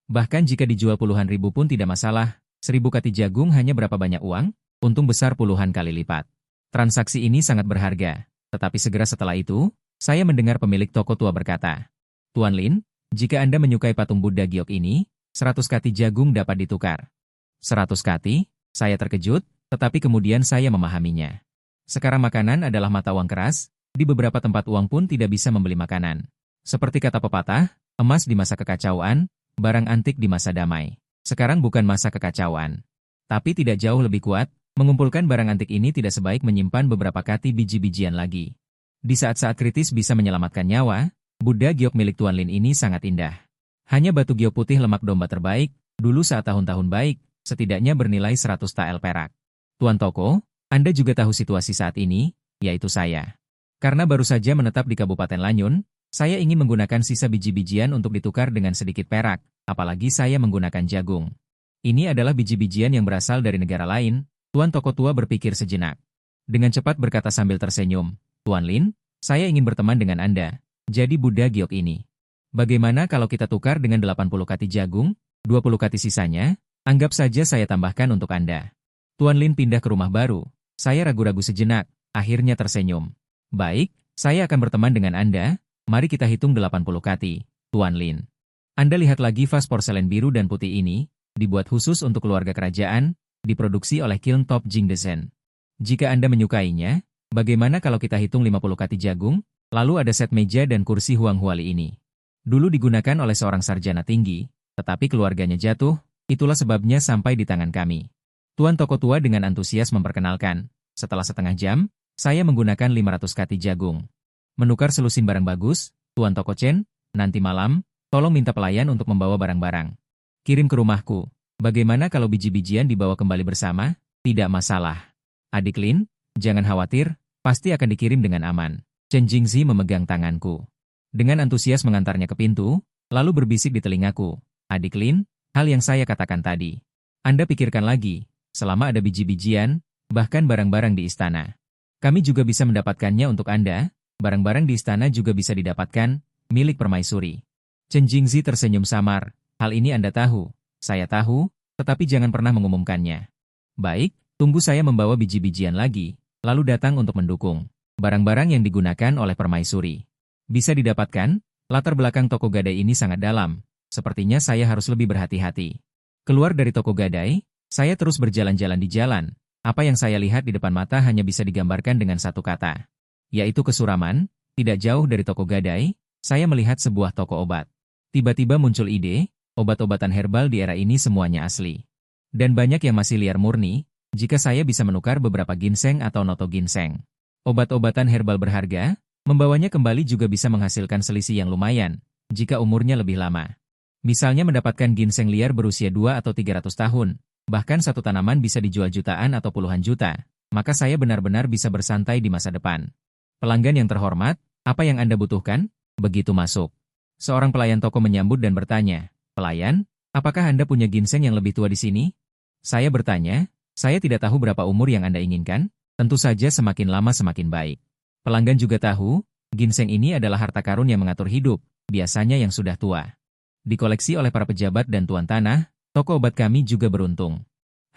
S1: Bahkan jika dijual puluhan ribu pun tidak masalah. 1000 kati jagung hanya berapa banyak uang? Untung besar puluhan kali lipat. Transaksi ini sangat berharga. Tetapi segera setelah itu, saya mendengar pemilik toko tua berkata, Tuan Lin, jika Anda menyukai patung Buddha giok ini, 100 kati jagung dapat ditukar. 100 kati? Saya terkejut, tetapi kemudian saya memahaminya. Sekarang makanan adalah mata uang keras, di beberapa tempat uang pun tidak bisa membeli makanan. Seperti kata pepatah, emas di masa kekacauan, barang antik di masa damai. Sekarang bukan masa kekacauan. Tapi tidak jauh lebih kuat, mengumpulkan barang antik ini tidak sebaik menyimpan beberapa kati biji-bijian lagi. Di saat-saat kritis bisa menyelamatkan nyawa, Buddha giok milik Tuan Lin ini sangat indah. Hanya batu giok putih lemak domba terbaik, dulu saat tahun-tahun baik, setidaknya bernilai 100 tael perak. Tuan toko, Anda juga tahu situasi saat ini, yaitu saya. Karena baru saja menetap di Kabupaten Lanyun, saya ingin menggunakan sisa biji-bijian untuk ditukar dengan sedikit perak, apalagi saya menggunakan jagung. Ini adalah biji-bijian yang berasal dari negara lain, Tuan Toko Tua berpikir sejenak. Dengan cepat berkata sambil tersenyum, Tuan Lin, saya ingin berteman dengan Anda, jadi Buddha giok ini. Bagaimana kalau kita tukar dengan 80 kati jagung, 20 kati sisanya, anggap saja saya tambahkan untuk Anda. Tuan Lin pindah ke rumah baru, saya ragu-ragu sejenak, akhirnya tersenyum. Baik, saya akan berteman dengan Anda, mari kita hitung 80 kati, Tuan Lin. Anda lihat lagi vas porselen biru dan putih ini, dibuat khusus untuk keluarga kerajaan, diproduksi oleh Kiln Top Jingdesen. Jika Anda menyukainya, bagaimana kalau kita hitung 50 kati jagung, lalu ada set meja dan kursi Huang Huali ini. Dulu digunakan oleh seorang sarjana tinggi, tetapi keluarganya jatuh, itulah sebabnya sampai di tangan kami. Tuan Toko Tua dengan antusias memperkenalkan, setelah setengah jam, saya menggunakan 500 kati jagung. Menukar selusin barang bagus, Tuan Toko Chen, nanti malam, tolong minta pelayan untuk membawa barang-barang. Kirim ke rumahku, bagaimana kalau biji-bijian dibawa kembali bersama? Tidak masalah. Adik Lin, jangan khawatir, pasti akan dikirim dengan aman. Chen Jingzi memegang tanganku. Dengan antusias mengantarnya ke pintu, lalu berbisik di telingaku. Adik Lin, hal yang saya katakan tadi. Anda pikirkan lagi, selama ada biji-bijian, bahkan barang-barang di istana. Kami juga bisa mendapatkannya untuk Anda, barang-barang di istana juga bisa didapatkan, milik permaisuri. Chen Jingzi tersenyum samar, hal ini Anda tahu, saya tahu, tetapi jangan pernah mengumumkannya. Baik, tunggu saya membawa biji-bijian lagi, lalu datang untuk mendukung barang-barang yang digunakan oleh permaisuri. Bisa didapatkan, latar belakang toko gadai ini sangat dalam, sepertinya saya harus lebih berhati-hati. Keluar dari toko gadai, saya terus berjalan-jalan di jalan, apa yang saya lihat di depan mata hanya bisa digambarkan dengan satu kata, yaitu kesuraman. Tidak jauh dari toko gadai, saya melihat sebuah toko obat. Tiba-tiba muncul ide, obat-obatan herbal di era ini semuanya asli. Dan banyak yang masih liar murni, jika saya bisa menukar beberapa ginseng atau noto ginseng. Obat-obatan herbal berharga, membawanya kembali juga bisa menghasilkan selisih yang lumayan, jika umurnya lebih lama. Misalnya mendapatkan ginseng liar berusia 2 atau 300 tahun, bahkan satu tanaman bisa dijual jutaan atau puluhan juta, maka saya benar-benar bisa bersantai di masa depan. Pelanggan yang terhormat, apa yang Anda butuhkan? Begitu masuk, seorang pelayan toko menyambut dan bertanya, "Pelayan, apakah Anda punya ginseng yang lebih tua di sini?" Saya bertanya, "Saya tidak tahu berapa umur yang Anda inginkan, tentu saja semakin lama semakin baik." Pelanggan juga tahu, ginseng ini adalah harta karun yang mengatur hidup, biasanya yang sudah tua. Dikoleksi oleh para pejabat dan tuan tanah, toko obat kami juga beruntung.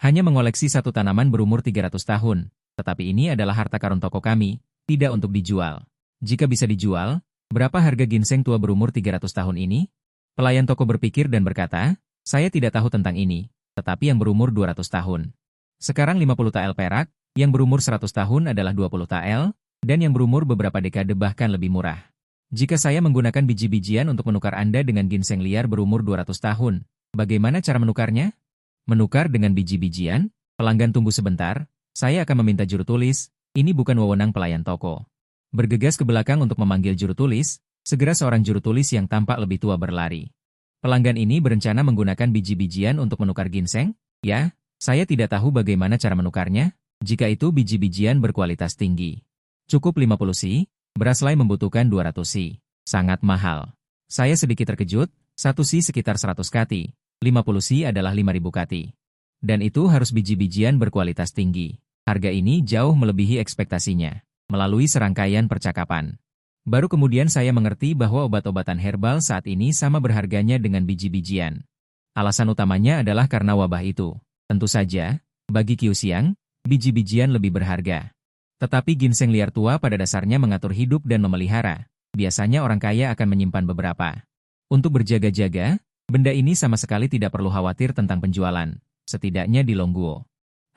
S1: Hanya mengoleksi satu tanaman berumur 300 tahun, tetapi ini adalah harta karun toko kami, tidak untuk dijual. Jika bisa dijual, berapa harga ginseng tua berumur 300 tahun ini? Pelayan toko berpikir dan berkata, "Saya tidak tahu tentang ini, tetapi yang berumur 200 tahun. Sekarang 50 tael perak, yang berumur 100 tahun adalah 20 tael, dan yang berumur beberapa dekade bahkan lebih murah. Jika saya menggunakan biji-bijian untuk menukar Anda dengan ginseng liar berumur 200 tahun, bagaimana cara menukarnya?" Menukar dengan biji-bijian? Pelanggan tunggu sebentar, saya akan meminta juru tulis, ini bukan wewenang pelayan toko. Bergegas ke belakang untuk memanggil juru tulis, segera seorang juru tulis yang tampak lebih tua berlari. Pelanggan ini berencana menggunakan biji-bijian untuk menukar ginseng? Ya, saya tidak tahu bagaimana cara menukarnya, jika itu biji-bijian berkualitas tinggi. Cukup 50 si, beras selai membutuhkan 200 si. Sangat mahal. Saya sedikit terkejut, 1 si sekitar 100 kati, 50 si adalah 5.000 kati. Dan itu harus biji-bijian berkualitas tinggi. Harga ini jauh melebihi ekspektasinya. Melalui serangkaian percakapan, baru kemudian saya mengerti bahwa obat-obatan herbal saat ini sama berharganya dengan biji-bijian. Alasan utamanya adalah karena wabah itu. Tentu saja, bagi Qiu Xiang, biji-bijian lebih berharga. Tetapi ginseng liar tua pada dasarnya mengatur hidup dan memelihara. Biasanya orang kaya akan menyimpan beberapa. Untuk berjaga-jaga, benda ini sama sekali tidak perlu khawatir tentang penjualan, setidaknya di Longguo.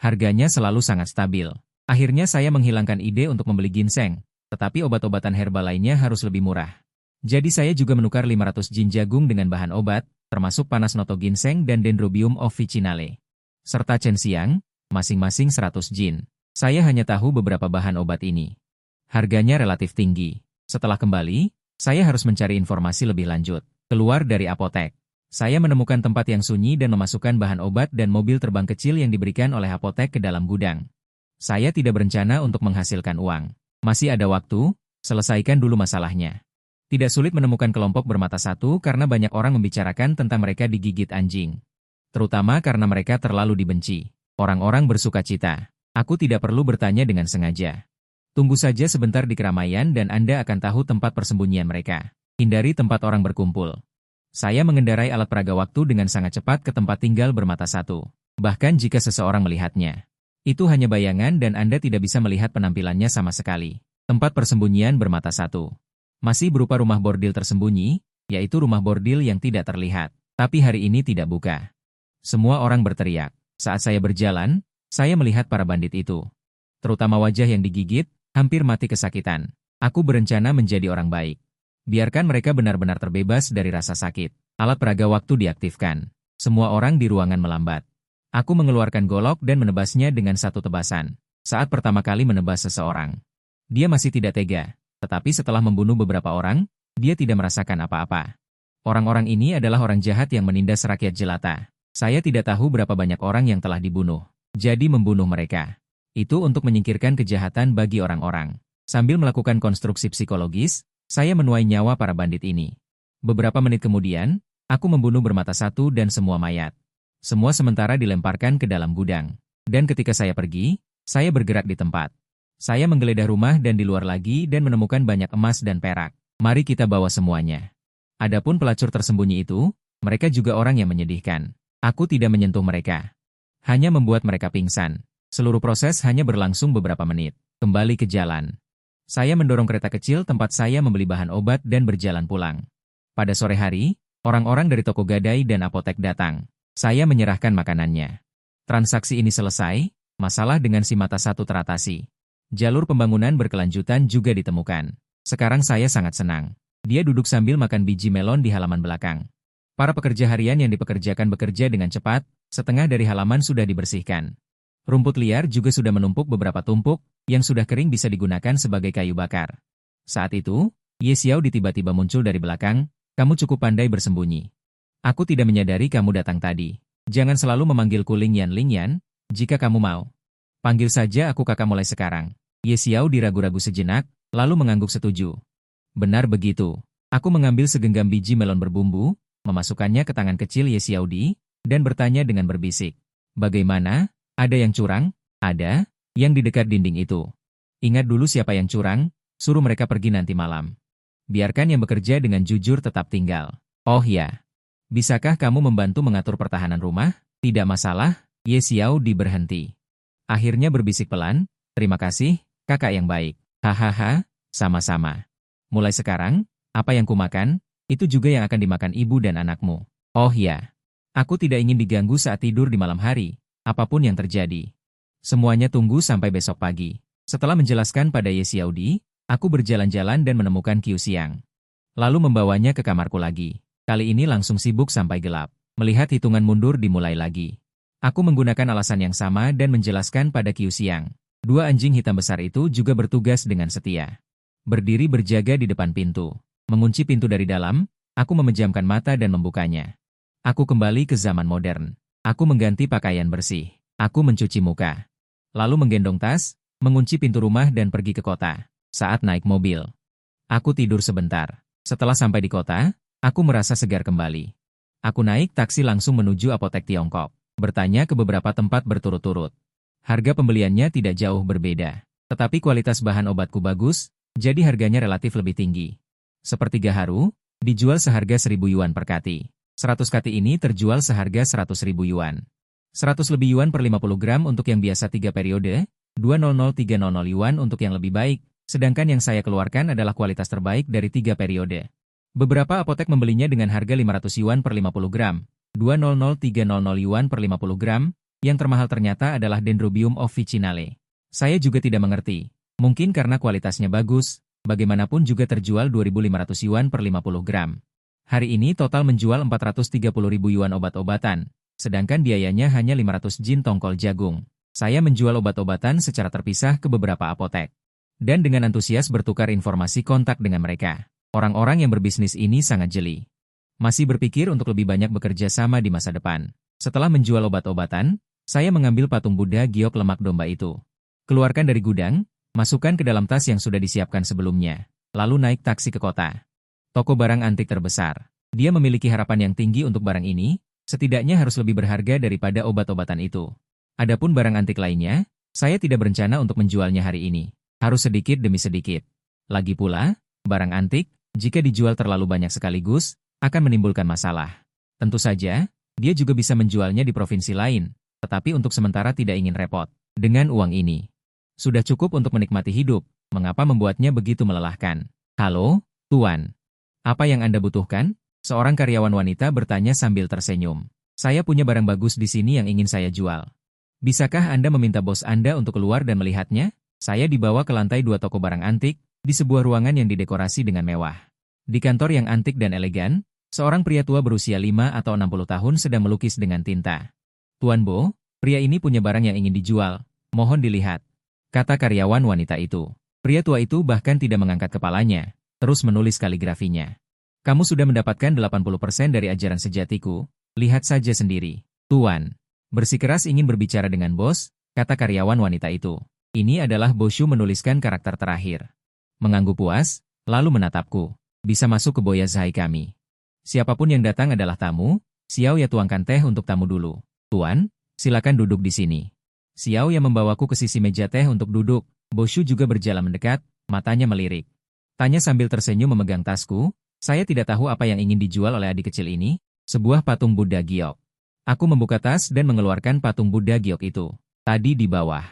S1: Harganya selalu sangat stabil. Akhirnya saya menghilangkan ide untuk membeli ginseng, tetapi obat-obatan herbal lainnya harus lebih murah. Jadi saya juga menukar 500 jin jagung dengan bahan obat, termasuk panas noto ginseng dan dendrobium officinale. Serta Chen Xiang, masing-masing 100 jin. Saya hanya tahu beberapa bahan obat ini. Harganya relatif tinggi. Setelah kembali, saya harus mencari informasi lebih lanjut. Keluar dari apotek, saya menemukan tempat yang sunyi dan memasukkan bahan obat dan mobil terbang kecil yang diberikan oleh apotek ke dalam gudang. Saya tidak berencana untuk menghasilkan uang. Masih ada waktu, selesaikan dulu masalahnya. Tidak sulit menemukan kelompok bermata satu karena banyak orang membicarakan tentang mereka digigit anjing. Terutama karena mereka terlalu dibenci. Orang-orang bersuka cita. Aku tidak perlu bertanya dengan sengaja. Tunggu saja sebentar di keramaian dan Anda akan tahu tempat persembunyian mereka. Hindari tempat orang berkumpul. Saya mengendarai alat peraga waktu dengan sangat cepat ke tempat tinggal bermata satu. Bahkan jika seseorang melihatnya. Itu hanya bayangan dan Anda tidak bisa melihat penampilannya sama sekali. Tempat persembunyian bermata satu. Masih berupa rumah bordil tersembunyi, yaitu rumah bordil yang tidak terlihat. Tapi hari ini tidak buka. Semua orang berteriak. Saat saya berjalan, saya melihat para bandit itu. Terutama wajah yang digigit, hampir mati kesakitan. Aku berencana menjadi orang baik. Biarkan mereka benar-benar terbebas dari rasa sakit. Alat peraga waktu diaktifkan. Semua orang di ruangan melambat. Aku mengeluarkan golok dan menebasnya dengan satu tebasan. Saat pertama kali menebas seseorang. Dia masih tidak tega. Tetapi setelah membunuh beberapa orang, dia tidak merasakan apa-apa. Orang-orang ini adalah orang jahat yang menindas rakyat jelata. Saya tidak tahu berapa banyak orang yang telah dibunuh. Jadi membunuh mereka. Itu untuk menyingkirkan kejahatan bagi orang-orang. Sambil melakukan konstruksi psikologis, saya menuai nyawa para bandit ini. Beberapa menit kemudian, aku membunuh bermata satu dan semua mayat. Semua sementara dilemparkan ke dalam gudang. Dan ketika saya pergi, saya bergerak di tempat. Saya menggeledah rumah dan di luar lagi dan menemukan banyak emas dan perak. Mari kita bawa semuanya. Adapun pelacur tersembunyi itu, mereka juga orang yang menyedihkan. Aku tidak menyentuh mereka. Hanya membuat mereka pingsan. Seluruh proses hanya berlangsung beberapa menit. Kembali ke jalan. Saya mendorong kereta kecil tempat saya membeli bahan obat dan berjalan pulang. Pada sore hari, orang-orang dari toko gadai dan apotek datang. Saya menyerahkan makanannya. Transaksi ini selesai, masalah dengan si mata satu teratasi. Jalur pembangunan berkelanjutan juga ditemukan. Sekarang saya sangat senang. Dia duduk sambil makan biji melon di halaman belakang. Para pekerja harian yang dipekerjakan bekerja dengan cepat, setengah dari halaman sudah dibersihkan. Rumput liar juga sudah menumpuk beberapa tumpuk, yang sudah kering bisa digunakan sebagai kayu bakar. Saat itu, Ye Xiao tiba-tiba muncul dari belakang, kamu cukup pandai bersembunyi. Aku tidak menyadari kamu datang tadi. Jangan selalu memanggilku Ling Yan, jika kamu mau. Panggil saja aku kakak mulai sekarang. Ye Xiao diragu-ragu sejenak, lalu mengangguk setuju. Benar begitu. Aku mengambil segenggam biji melon berbumbu, memasukkannya ke tangan kecil Ye Xiao dan bertanya dengan berbisik. Bagaimana? Ada yang curang? Ada, yang di dekat dinding itu. Ingat dulu siapa yang curang, suruh mereka pergi nanti malam. Biarkan yang bekerja dengan jujur tetap tinggal. Oh ya. Bisakah kamu membantu mengatur pertahanan rumah? Tidak masalah, Ye Xiao berhenti. Akhirnya berbisik pelan, terima kasih, kakak yang baik. Hahaha, sama-sama. Mulai sekarang, apa yang kumakan, itu juga yang akan dimakan ibu dan anakmu. Oh ya, aku tidak ingin diganggu saat tidur di malam hari, apapun yang terjadi. Semuanya tunggu sampai besok pagi. Setelah menjelaskan pada Ye Xiao, aku berjalan-jalan dan menemukan Qiu Xiang. Lalu membawanya ke kamarku lagi. Kali ini langsung sibuk sampai gelap. Melihat hitungan mundur dimulai lagi. Aku menggunakan alasan yang sama dan menjelaskan pada Qiu Xiang. Dua anjing hitam besar itu juga bertugas dengan setia. Berdiri berjaga di depan pintu. Mengunci pintu dari dalam, aku memejamkan mata dan membukanya. Aku kembali ke zaman modern. Aku mengganti pakaian bersih. Aku mencuci muka. Lalu menggendong tas, mengunci pintu rumah dan pergi ke kota. Saat naik mobil, aku tidur sebentar. Setelah sampai di kota, aku merasa segar kembali. Aku naik taksi langsung menuju apotek Tiongkok. Bertanya ke beberapa tempat berturut-turut. Harga pembeliannya tidak jauh berbeda. Tetapi kualitas bahan obatku bagus, jadi harganya relatif lebih tinggi. Sepertiga haru, dijual seharga 1.000 yuan per kati. 100 kati ini terjual seharga 100.000 yuan. 100 lebih yuan per 50 gram untuk yang biasa 3 periode, 200.300 yuan untuk yang lebih baik, sedangkan yang saya keluarkan adalah kualitas terbaik dari 3 periode. Beberapa apotek membelinya dengan harga 500 yuan per 50 gram, 200.300 yuan per 50 gram, yang termahal ternyata adalah Dendrobium officinale. Saya juga tidak mengerti, mungkin karena kualitasnya bagus, bagaimanapun juga terjual 2.500 yuan per 50 gram. Hari ini total menjual 430.000 yuan obat-obatan, sedangkan biayanya hanya 500 jin tongkol jagung. Saya menjual obat-obatan secara terpisah ke beberapa apotek. Dan dengan antusias bertukar informasi kontak dengan mereka. Orang-orang yang berbisnis ini sangat jeli. Masih berpikir untuk lebih banyak bekerja sama di masa depan. Setelah menjual obat-obatan, saya mengambil patung Buddha giok lemak domba itu. Keluarkan dari gudang, masukkan ke dalam tas yang sudah disiapkan sebelumnya, lalu naik taksi ke kota. Toko barang antik terbesar. Dia memiliki harapan yang tinggi untuk barang ini, setidaknya harus lebih berharga daripada obat-obatan itu. Adapun barang antik lainnya, saya tidak berencana untuk menjualnya hari ini. Harus sedikit demi sedikit. Lagi pula, barang antik, jika dijual terlalu banyak sekaligus, akan menimbulkan masalah. Tentu saja, dia juga bisa menjualnya di provinsi lain, tetapi untuk sementara tidak ingin repot. Dengan uang ini, sudah cukup untuk menikmati hidup, mengapa membuatnya begitu melelahkan? Halo, Tuan. Apa yang Anda butuhkan? Seorang karyawan wanita bertanya sambil tersenyum. Saya punya barang bagus di sini yang ingin saya jual. Bisakah Anda meminta bos Anda untuk keluar dan melihatnya? Saya dibawa ke lantai 2 toko barang antik, di sebuah ruangan yang didekorasi dengan mewah. Di kantor yang antik dan elegan, seorang pria tua berusia 5 atau 60 tahun sedang melukis dengan tinta. Tuan Bo, pria ini punya barang yang ingin dijual, mohon dilihat, kata karyawan wanita itu. Pria tua itu bahkan tidak mengangkat kepalanya, terus menulis kaligrafinya. Kamu sudah mendapatkan 80% dari ajaran sejatiku, lihat saja sendiri. Tuan, bersikeras ingin berbicara dengan bos, kata karyawan wanita itu. Ini adalah Boshu menuliskan karakter terakhir. Mengangguk puas, lalu menatapku. Bisa masuk ke boya zai kami. Siapapun yang datang adalah tamu, Xiao ya tuangkan teh untuk tamu dulu. Tuan, silakan duduk di sini. Xiao ya membawaku ke sisi meja teh untuk duduk, Boshu juga berjalan mendekat, matanya melirik. Tanya sambil tersenyum memegang tasku, saya tidak tahu apa yang ingin dijual oleh adik kecil ini, sebuah patung Buddha giok. Aku membuka tas dan mengeluarkan patung Buddha giok itu. Tadi di bawah.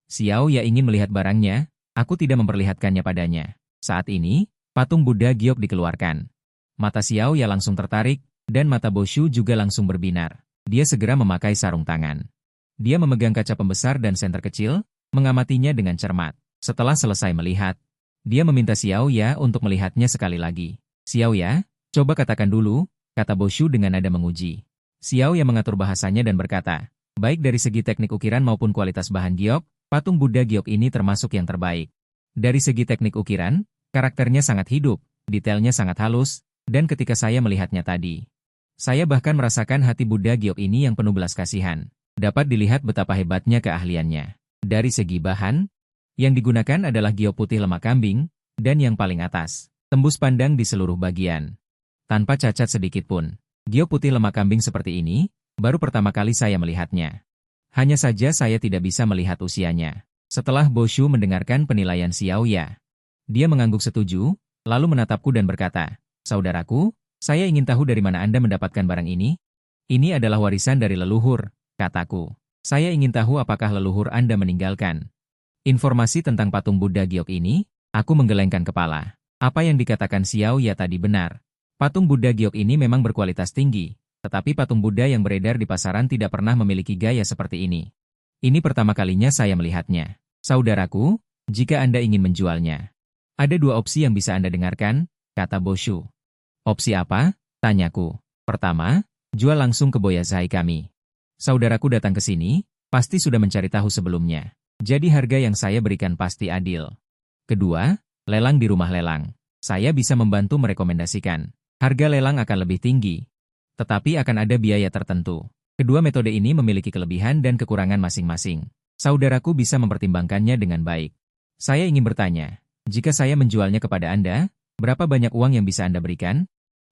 S1: Xiao ya ingin melihat barangnya, aku tidak memperlihatkannya padanya. Saat ini, patung Buddha giok dikeluarkan. Mata Xiao ya langsung tertarik, dan mata Boshu juga langsung berbinar. Dia segera memakai sarung tangan. Dia memegang kaca pembesar dan senter kecil, mengamatinya dengan cermat. Setelah selesai melihat, dia meminta Xiao ya untuk melihatnya sekali lagi. Xiao ya, coba katakan dulu, kata Boshu dengan nada menguji. Xiao ya mengatur bahasanya dan berkata, baik dari segi teknik ukiran maupun kualitas bahan giok, patung Buddha giok ini termasuk yang terbaik. Dari segi teknik ukiran, karakternya sangat hidup, detailnya sangat halus, dan ketika saya melihatnya tadi, saya bahkan merasakan hati Buddha giok ini yang penuh belas kasihan. Dapat dilihat betapa hebatnya keahliannya. Dari segi bahan, yang digunakan adalah giok putih lemak kambing, dan yang paling atas, tembus pandang di seluruh bagian. Tanpa cacat sedikit pun, giok putih lemak kambing seperti ini, baru pertama kali saya melihatnya. Hanya saja saya tidak bisa melihat usianya. Setelah Boshu mendengarkan penilaian Xiao ya, dia mengangguk setuju, lalu menatapku dan berkata, saudaraku, saya ingin tahu dari mana Anda mendapatkan barang ini? Ini adalah warisan dari leluhur, kataku. Saya ingin tahu apakah leluhur Anda meninggalkan informasi tentang patung Buddha giok ini? Aku menggelengkan kepala. Apa yang dikatakan Xiao ya tadi benar. Patung Buddha giok ini memang berkualitas tinggi. Tetapi patung Buddha yang beredar di pasaran tidak pernah memiliki gaya seperti ini. Ini pertama kalinya saya melihatnya. Saudaraku, jika Anda ingin menjualnya, ada dua opsi yang bisa Anda dengarkan, kata Boshu. Opsi apa? Tanyaku. Pertama, jual langsung ke boya zai kami. Saudaraku datang ke sini, pasti sudah mencari tahu sebelumnya. Jadi harga yang saya berikan pasti adil. Kedua, lelang di rumah lelang. Saya bisa membantu merekomendasikan. Harga lelang akan lebih tinggi. Tetapi akan ada biaya tertentu. Kedua metode ini memiliki kelebihan dan kekurangan masing-masing. Saudaraku bisa mempertimbangkannya dengan baik. Saya ingin bertanya, jika saya menjualnya kepada Anda, berapa banyak uang yang bisa Anda berikan?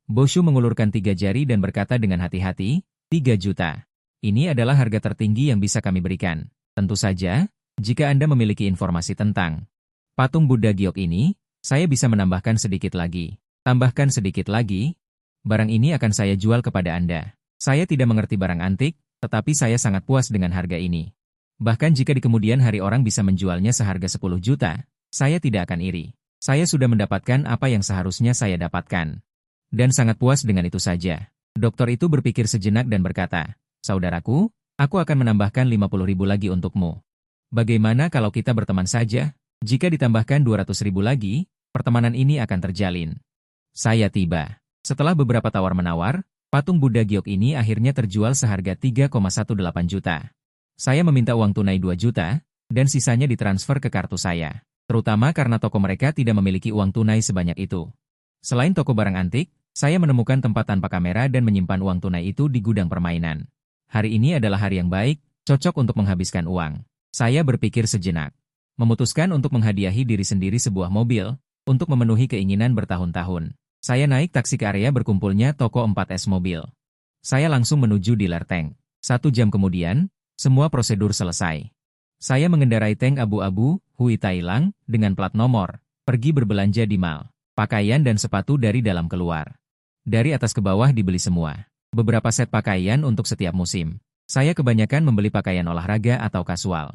S1: Boshu mengulurkan 3 jari dan berkata dengan hati-hati, 3 juta. Ini adalah harga tertinggi yang bisa kami berikan. Tentu saja, jika Anda memiliki informasi tentang patung Buddha giok ini, saya bisa menambahkan sedikit lagi. Tambahkan sedikit lagi. Barang ini akan saya jual kepada Anda. Saya tidak mengerti barang antik, tetapi saya sangat puas dengan harga ini. Bahkan jika di kemudian hari orang bisa menjualnya seharga 10 juta, saya tidak akan iri. Saya sudah mendapatkan apa yang seharusnya saya dapatkan. Dan sangat puas dengan itu saja. Dokter itu berpikir sejenak dan berkata, saudaraku, aku akan menambahkan 50.000 lagi untukmu. Bagaimana kalau kita berteman saja? Jika ditambahkan 200.000 lagi, pertemanan ini akan terjalin. Saya tiba. Setelah beberapa tawar-menawar, patung Buddha giok ini akhirnya terjual seharga 3,18 juta. Saya meminta uang tunai 2 juta, dan sisanya ditransfer ke kartu saya. Terutama karena toko mereka tidak memiliki uang tunai sebanyak itu. Selain toko barang antik, saya menemukan tempat tanpa kamera dan menyimpan uang tunai itu di gudang permainan. Hari ini adalah hari yang baik, cocok untuk menghabiskan uang. Saya berpikir sejenak. Memutuskan untuk menghadiahi diri sendiri sebuah mobil, untuk memenuhi keinginan bertahun-tahun. Saya naik taksi ke area berkumpulnya toko 4S mobil. Saya langsung menuju dealer tank. 1 jam kemudian, semua prosedur selesai. Saya mengendarai tank abu-abu, Hui Thailand, dengan plat nomor, pergi berbelanja di mall. Pakaian dan sepatu dari dalam keluar. Dari atas ke bawah dibeli semua. Beberapa set pakaian untuk setiap musim. Saya kebanyakan membeli pakaian olahraga atau kasual.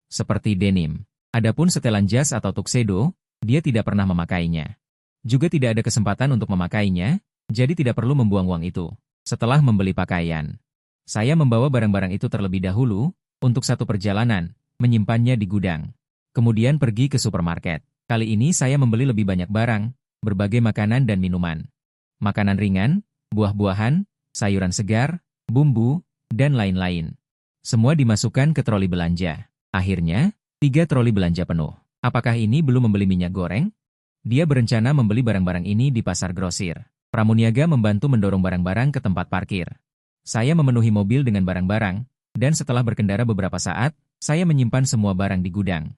S1: Seperti denim. Adapun setelan jas atau tuxedo, dia tidak pernah memakainya. Juga tidak ada kesempatan untuk memakainya, jadi tidak perlu membuang uang itu. Setelah membeli pakaian, saya membawa barang-barang itu terlebih dahulu, untuk satu perjalanan, menyimpannya di gudang. Kemudian pergi ke supermarket. Kali ini saya membeli lebih banyak barang, berbagai makanan dan minuman. Makanan ringan, buah-buahan, sayuran segar, bumbu, dan lain-lain. Semua dimasukkan ke troli belanja. Akhirnya, 3 troli belanja penuh. Apakah ini belum membeli minyak goreng? Dia berencana membeli barang-barang ini di pasar grosir. Pramuniaga membantu mendorong barang-barang ke tempat parkir. Saya memenuhi mobil dengan barang-barang, dan setelah berkendara beberapa saat, saya menyimpan semua barang di gudang.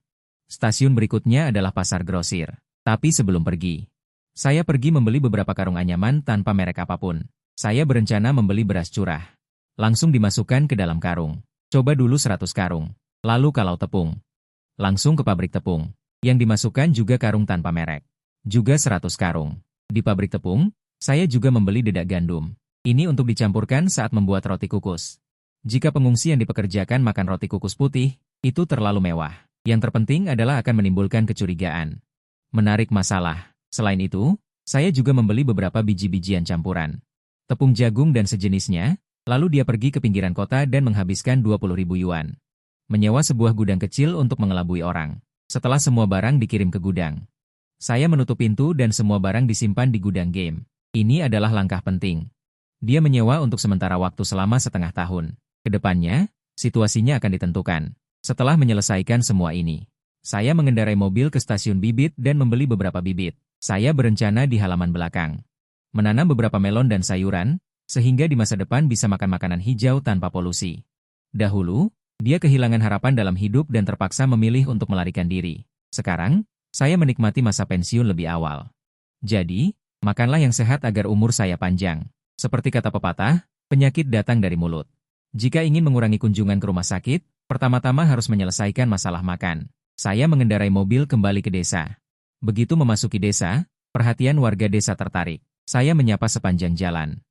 S1: Stasiun berikutnya adalah pasar grosir. Tapi sebelum pergi, saya pergi membeli beberapa karung anyaman tanpa merek apapun. Saya berencana membeli beras curah. Langsung dimasukkan ke dalam karung. Coba dulu 100 karung. Lalu kalau tepung. Langsung ke pabrik tepung. Yang dimasukkan juga karung tanpa merek. Juga 100 karung. Di pabrik tepung, saya juga membeli dedak gandum. Ini untuk dicampurkan saat membuat roti kukus. Jika pengungsi yang dipekerjakan makan roti kukus putih, itu terlalu mewah. Yang terpenting adalah akan menimbulkan kecurigaan. Menarik masalah. Selain itu, saya juga membeli beberapa biji-bijian campuran. Tepung jagung dan sejenisnya, lalu dia pergi ke pinggiran kota dan menghabiskan 20.000 yuan. Menyewa sebuah gudang kecil untuk mengelabui orang. Setelah semua barang dikirim ke gudang, saya menutup pintu dan semua barang disimpan di gudang game. Ini adalah langkah penting. Dia menyewa untuk sementara waktu selama setengah tahun. Kedepannya, situasinya akan ditentukan. Setelah menyelesaikan semua ini, saya mengendarai mobil ke stasiun bibit dan membeli beberapa bibit. Saya berencana di halaman belakang menanam beberapa melon dan sayuran, sehingga di masa depan bisa makan makanan hijau tanpa polusi. Dahulu, dia kehilangan harapan dalam hidup dan terpaksa memilih untuk melarikan diri. Sekarang, saya menikmati masa pensiun lebih awal. Jadi, makanlah yang sehat agar umur saya panjang. Seperti kata pepatah, penyakit datang dari mulut. Jika ingin mengurangi kunjungan ke rumah sakit, pertama-tama harus menyelesaikan masalah makan. Saya mengendarai mobil kembali ke desa. Begitu memasuki desa, perhatian warga desa tertarik. Saya menyapa sepanjang jalan.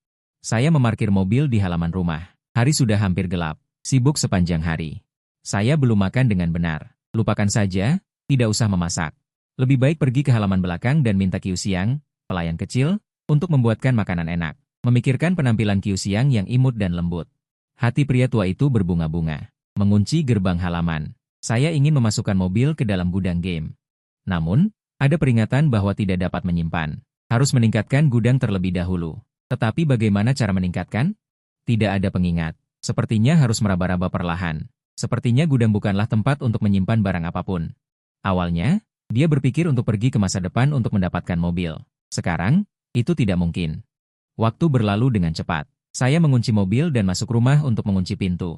S1: Saya memarkir mobil di halaman rumah. Hari sudah hampir gelap, sibuk sepanjang hari. Saya belum makan dengan benar. Lupakan saja, tidak usah memasak. Lebih baik pergi ke halaman belakang dan minta Kiu Siang, pelayan kecil, untuk membuatkan makanan enak. Memikirkan penampilan Kiu Siang yang imut dan lembut. Hati pria tua itu berbunga-bunga. Mengunci gerbang halaman. Saya ingin memasukkan mobil ke dalam gudang game. Namun, ada peringatan bahwa tidak dapat menyimpan. Harus meningkatkan gudang terlebih dahulu. Tetapi bagaimana cara meningkatkan? Tidak ada pengingat. Sepertinya harus meraba-raba perlahan. Sepertinya gudang bukanlah tempat untuk menyimpan barang apapun. Awalnya, dia berpikir untuk pergi ke masa depan untuk mendapatkan mobil. Sekarang, itu tidak mungkin. Waktu berlalu dengan cepat. Saya mengunci mobil dan masuk rumah untuk mengunci pintu.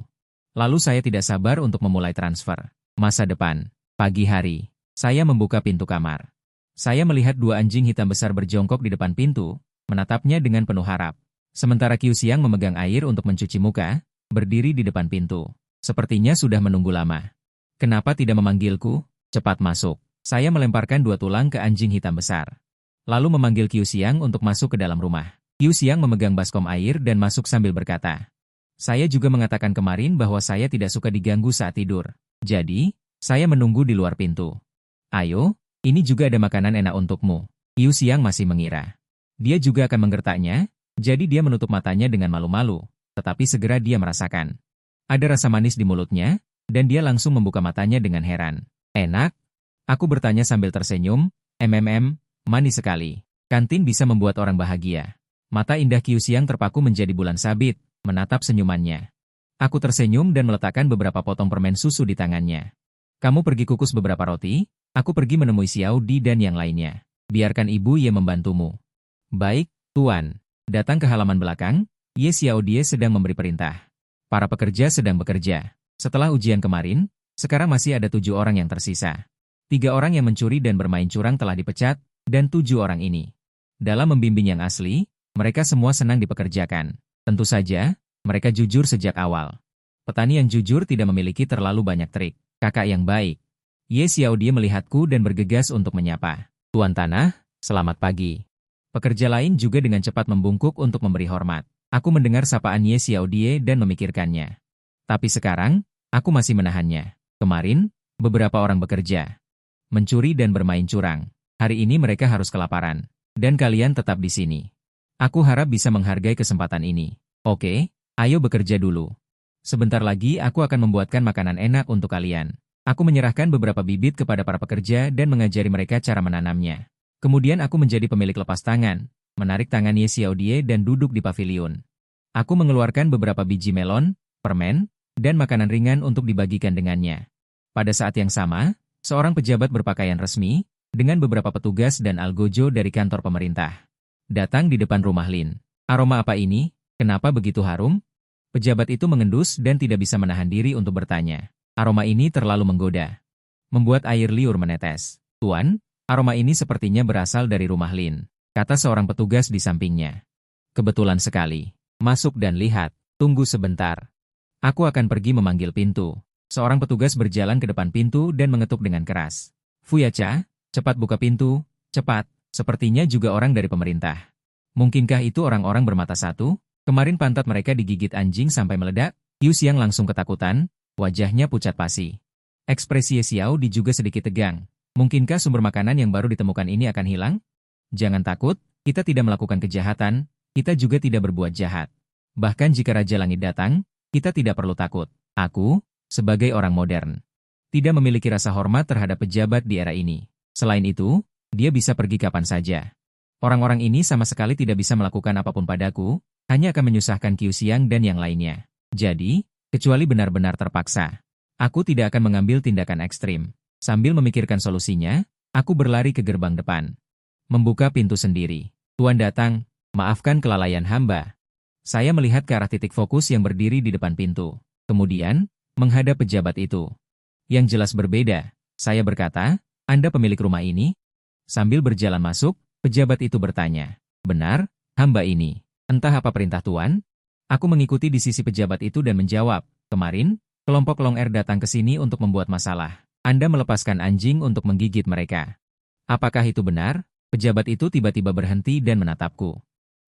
S1: Lalu saya tidak sabar untuk memulai transfer. Masa depan. Pagi hari. Saya membuka pintu kamar. Saya melihat 2 anjing hitam besar berjongkok di depan pintu, menatapnya dengan penuh harap. Sementara Kiu Siang memegang air untuk mencuci muka, berdiri di depan pintu. Sepertinya sudah menunggu lama. Kenapa tidak memanggilku? Cepat masuk. Saya melemparkan 2 tulang ke anjing hitam besar. Lalu memanggil Kiu Siang untuk masuk ke dalam rumah. Kiu Siang memegang baskom air dan masuk sambil berkata, "Saya juga mengatakan kemarin bahwa saya tidak suka diganggu saat tidur. Jadi, saya menunggu di luar pintu. Ayo, ini juga ada makanan enak untukmu." Kiu Siang masih mengira. Dia juga akan menggertaknya, jadi dia menutup matanya dengan malu-malu, tetapi segera dia merasakan. Ada rasa manis di mulutnya, dan dia langsung membuka matanya dengan heran. "Enak?" Aku bertanya sambil tersenyum, manis sekali. Kantin bisa membuat orang bahagia." Mata indah Kiu Siang terpaku menjadi bulan sabit, menatap senyumannya. Aku tersenyum dan meletakkan beberapa potong permen susu di tangannya. "Kamu pergi kukus beberapa roti, aku pergi menemui Xiao Di dan yang lainnya. Biarkan Ibu Ye membantumu." "Baik, Tuan." Datang ke halaman belakang, Ye Xiao Die sedang memberi perintah. Para pekerja sedang bekerja. Setelah ujian kemarin, sekarang masih ada 7 orang yang tersisa. 3 orang yang mencuri dan bermain curang telah dipecat, dan 7 orang ini. Dalam membimbing yang asli, mereka semua senang dipekerjakan. Tentu saja, mereka jujur sejak awal. Petani yang jujur tidak memiliki terlalu banyak trik. Kakak yang baik. Ye Xiaodie melihatku dan bergegas untuk menyapa. Tuan Tanah, selamat pagi. Pekerja lain juga dengan cepat membungkuk untuk memberi hormat. Aku mendengar sapaan Ye Xiaodie dan memikirkannya. Tapi sekarang, aku masih menahannya. Kemarin, beberapa orang bekerja, mencuri dan bermain curang. Hari ini mereka harus kelaparan. Dan kalian tetap di sini. Aku harap bisa menghargai kesempatan ini. Oke, ayo bekerja dulu. Sebentar lagi aku akan membuatkan makanan enak untuk kalian. Aku menyerahkan beberapa bibit kepada para pekerja dan mengajari mereka cara menanamnya. Kemudian aku menjadi pemilik lepas tangan, menarik tangan Ye Xiaodie dan duduk di pavilion. Aku mengeluarkan beberapa biji melon, permen, dan makanan ringan untuk dibagikan dengannya. Pada saat yang sama, seorang pejabat berpakaian resmi, dengan beberapa petugas dan algojo dari kantor pemerintah, datang di depan rumah Lin. Aroma apa ini? Kenapa begitu harum? Pejabat itu mengendus dan tidak bisa menahan diri untuk bertanya. Aroma ini terlalu menggoda. Membuat air liur menetes. Tuan, aroma ini sepertinya berasal dari rumah Lin, kata seorang petugas di sampingnya. Kebetulan sekali. Masuk dan lihat. Tunggu sebentar. Aku akan pergi memanggil pintu. Seorang petugas berjalan ke depan pintu dan mengetuk dengan keras. Fuyacha, cepat buka pintu, cepat. Sepertinya juga orang dari pemerintah. Mungkinkah itu orang-orang bermata satu? Kemarin pantat mereka digigit anjing sampai meledak. Yu Xiang langsung ketakutan, wajahnya pucat pasi. Ekspresi Ye Xiaodie juga sedikit tegang. Mungkinkah sumber makanan yang baru ditemukan ini akan hilang? Jangan takut, kita tidak melakukan kejahatan, kita juga tidak berbuat jahat. Bahkan jika Raja Langit datang, kita tidak perlu takut. Aku, sebagai orang modern, tidak memiliki rasa hormat terhadap pejabat di era ini. Selain itu, dia bisa pergi kapan saja. Orang-orang ini sama sekali tidak bisa melakukan apapun padaku, hanya akan menyusahkan Qiu Xiang dan yang lainnya. Jadi, kecuali benar-benar terpaksa, aku tidak akan mengambil tindakan ekstrim. Sambil memikirkan solusinya, aku berlari ke gerbang depan. Membuka pintu sendiri. Tuan datang, maafkan kelalaian hamba. Saya melihat ke arah titik fokus yang berdiri di depan pintu. Kemudian, menghadap pejabat itu. Yang jelas berbeda, saya berkata, Anda pemilik rumah ini? Sambil berjalan masuk, pejabat itu bertanya. Benar, hamba ini. Entah apa perintah Tuan? Aku mengikuti di sisi pejabat itu dan menjawab, kemarin, kelompok Long Air datang ke sini untuk membuat masalah. Anda melepaskan anjing untuk menggigit mereka. Apakah itu benar? Pejabat itu tiba-tiba berhenti dan menatapku.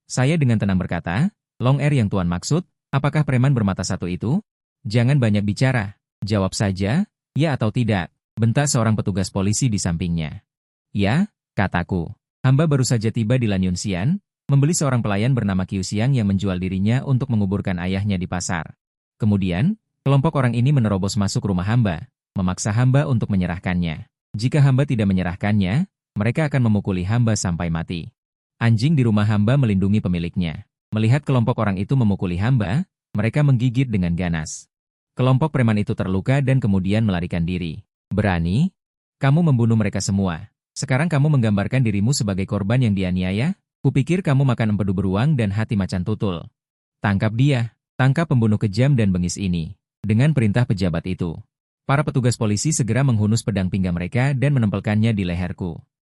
S1: Saya dengan tenang berkata, Long Air yang Tuan maksud, apakah preman bermata satu itu? Jangan banyak bicara. Jawab saja, ya atau tidak, bentak seorang petugas polisi di sampingnya. Ya, kataku. Hamba baru saja tiba di Lan Yunxian, membeli seorang pelayan bernama Qiu Xiang yang menjual dirinya untuk menguburkan ayahnya di pasar. Kemudian, kelompok orang ini menerobos masuk rumah hamba, memaksa hamba untuk menyerahkannya. Jika hamba tidak menyerahkannya, mereka akan memukuli hamba sampai mati. Anjing di rumah hamba melindungi pemiliknya. Melihat kelompok orang itu memukuli hamba, mereka menggigit dengan ganas. Kelompok preman itu terluka dan kemudian melarikan diri. Berani? Kamu membunuh mereka semua. Sekarang kamu menggambarkan dirimu sebagai korban yang dianiaya? Kupikir kamu makan empedu beruang dan hati macan tutul. Tangkap dia, tangkap pembunuh kejam dan bengis ini. Dengan perintah pejabat itu, para petugas polisi segera menghunus pedang pinggang mereka dan menempelkannya di leherku.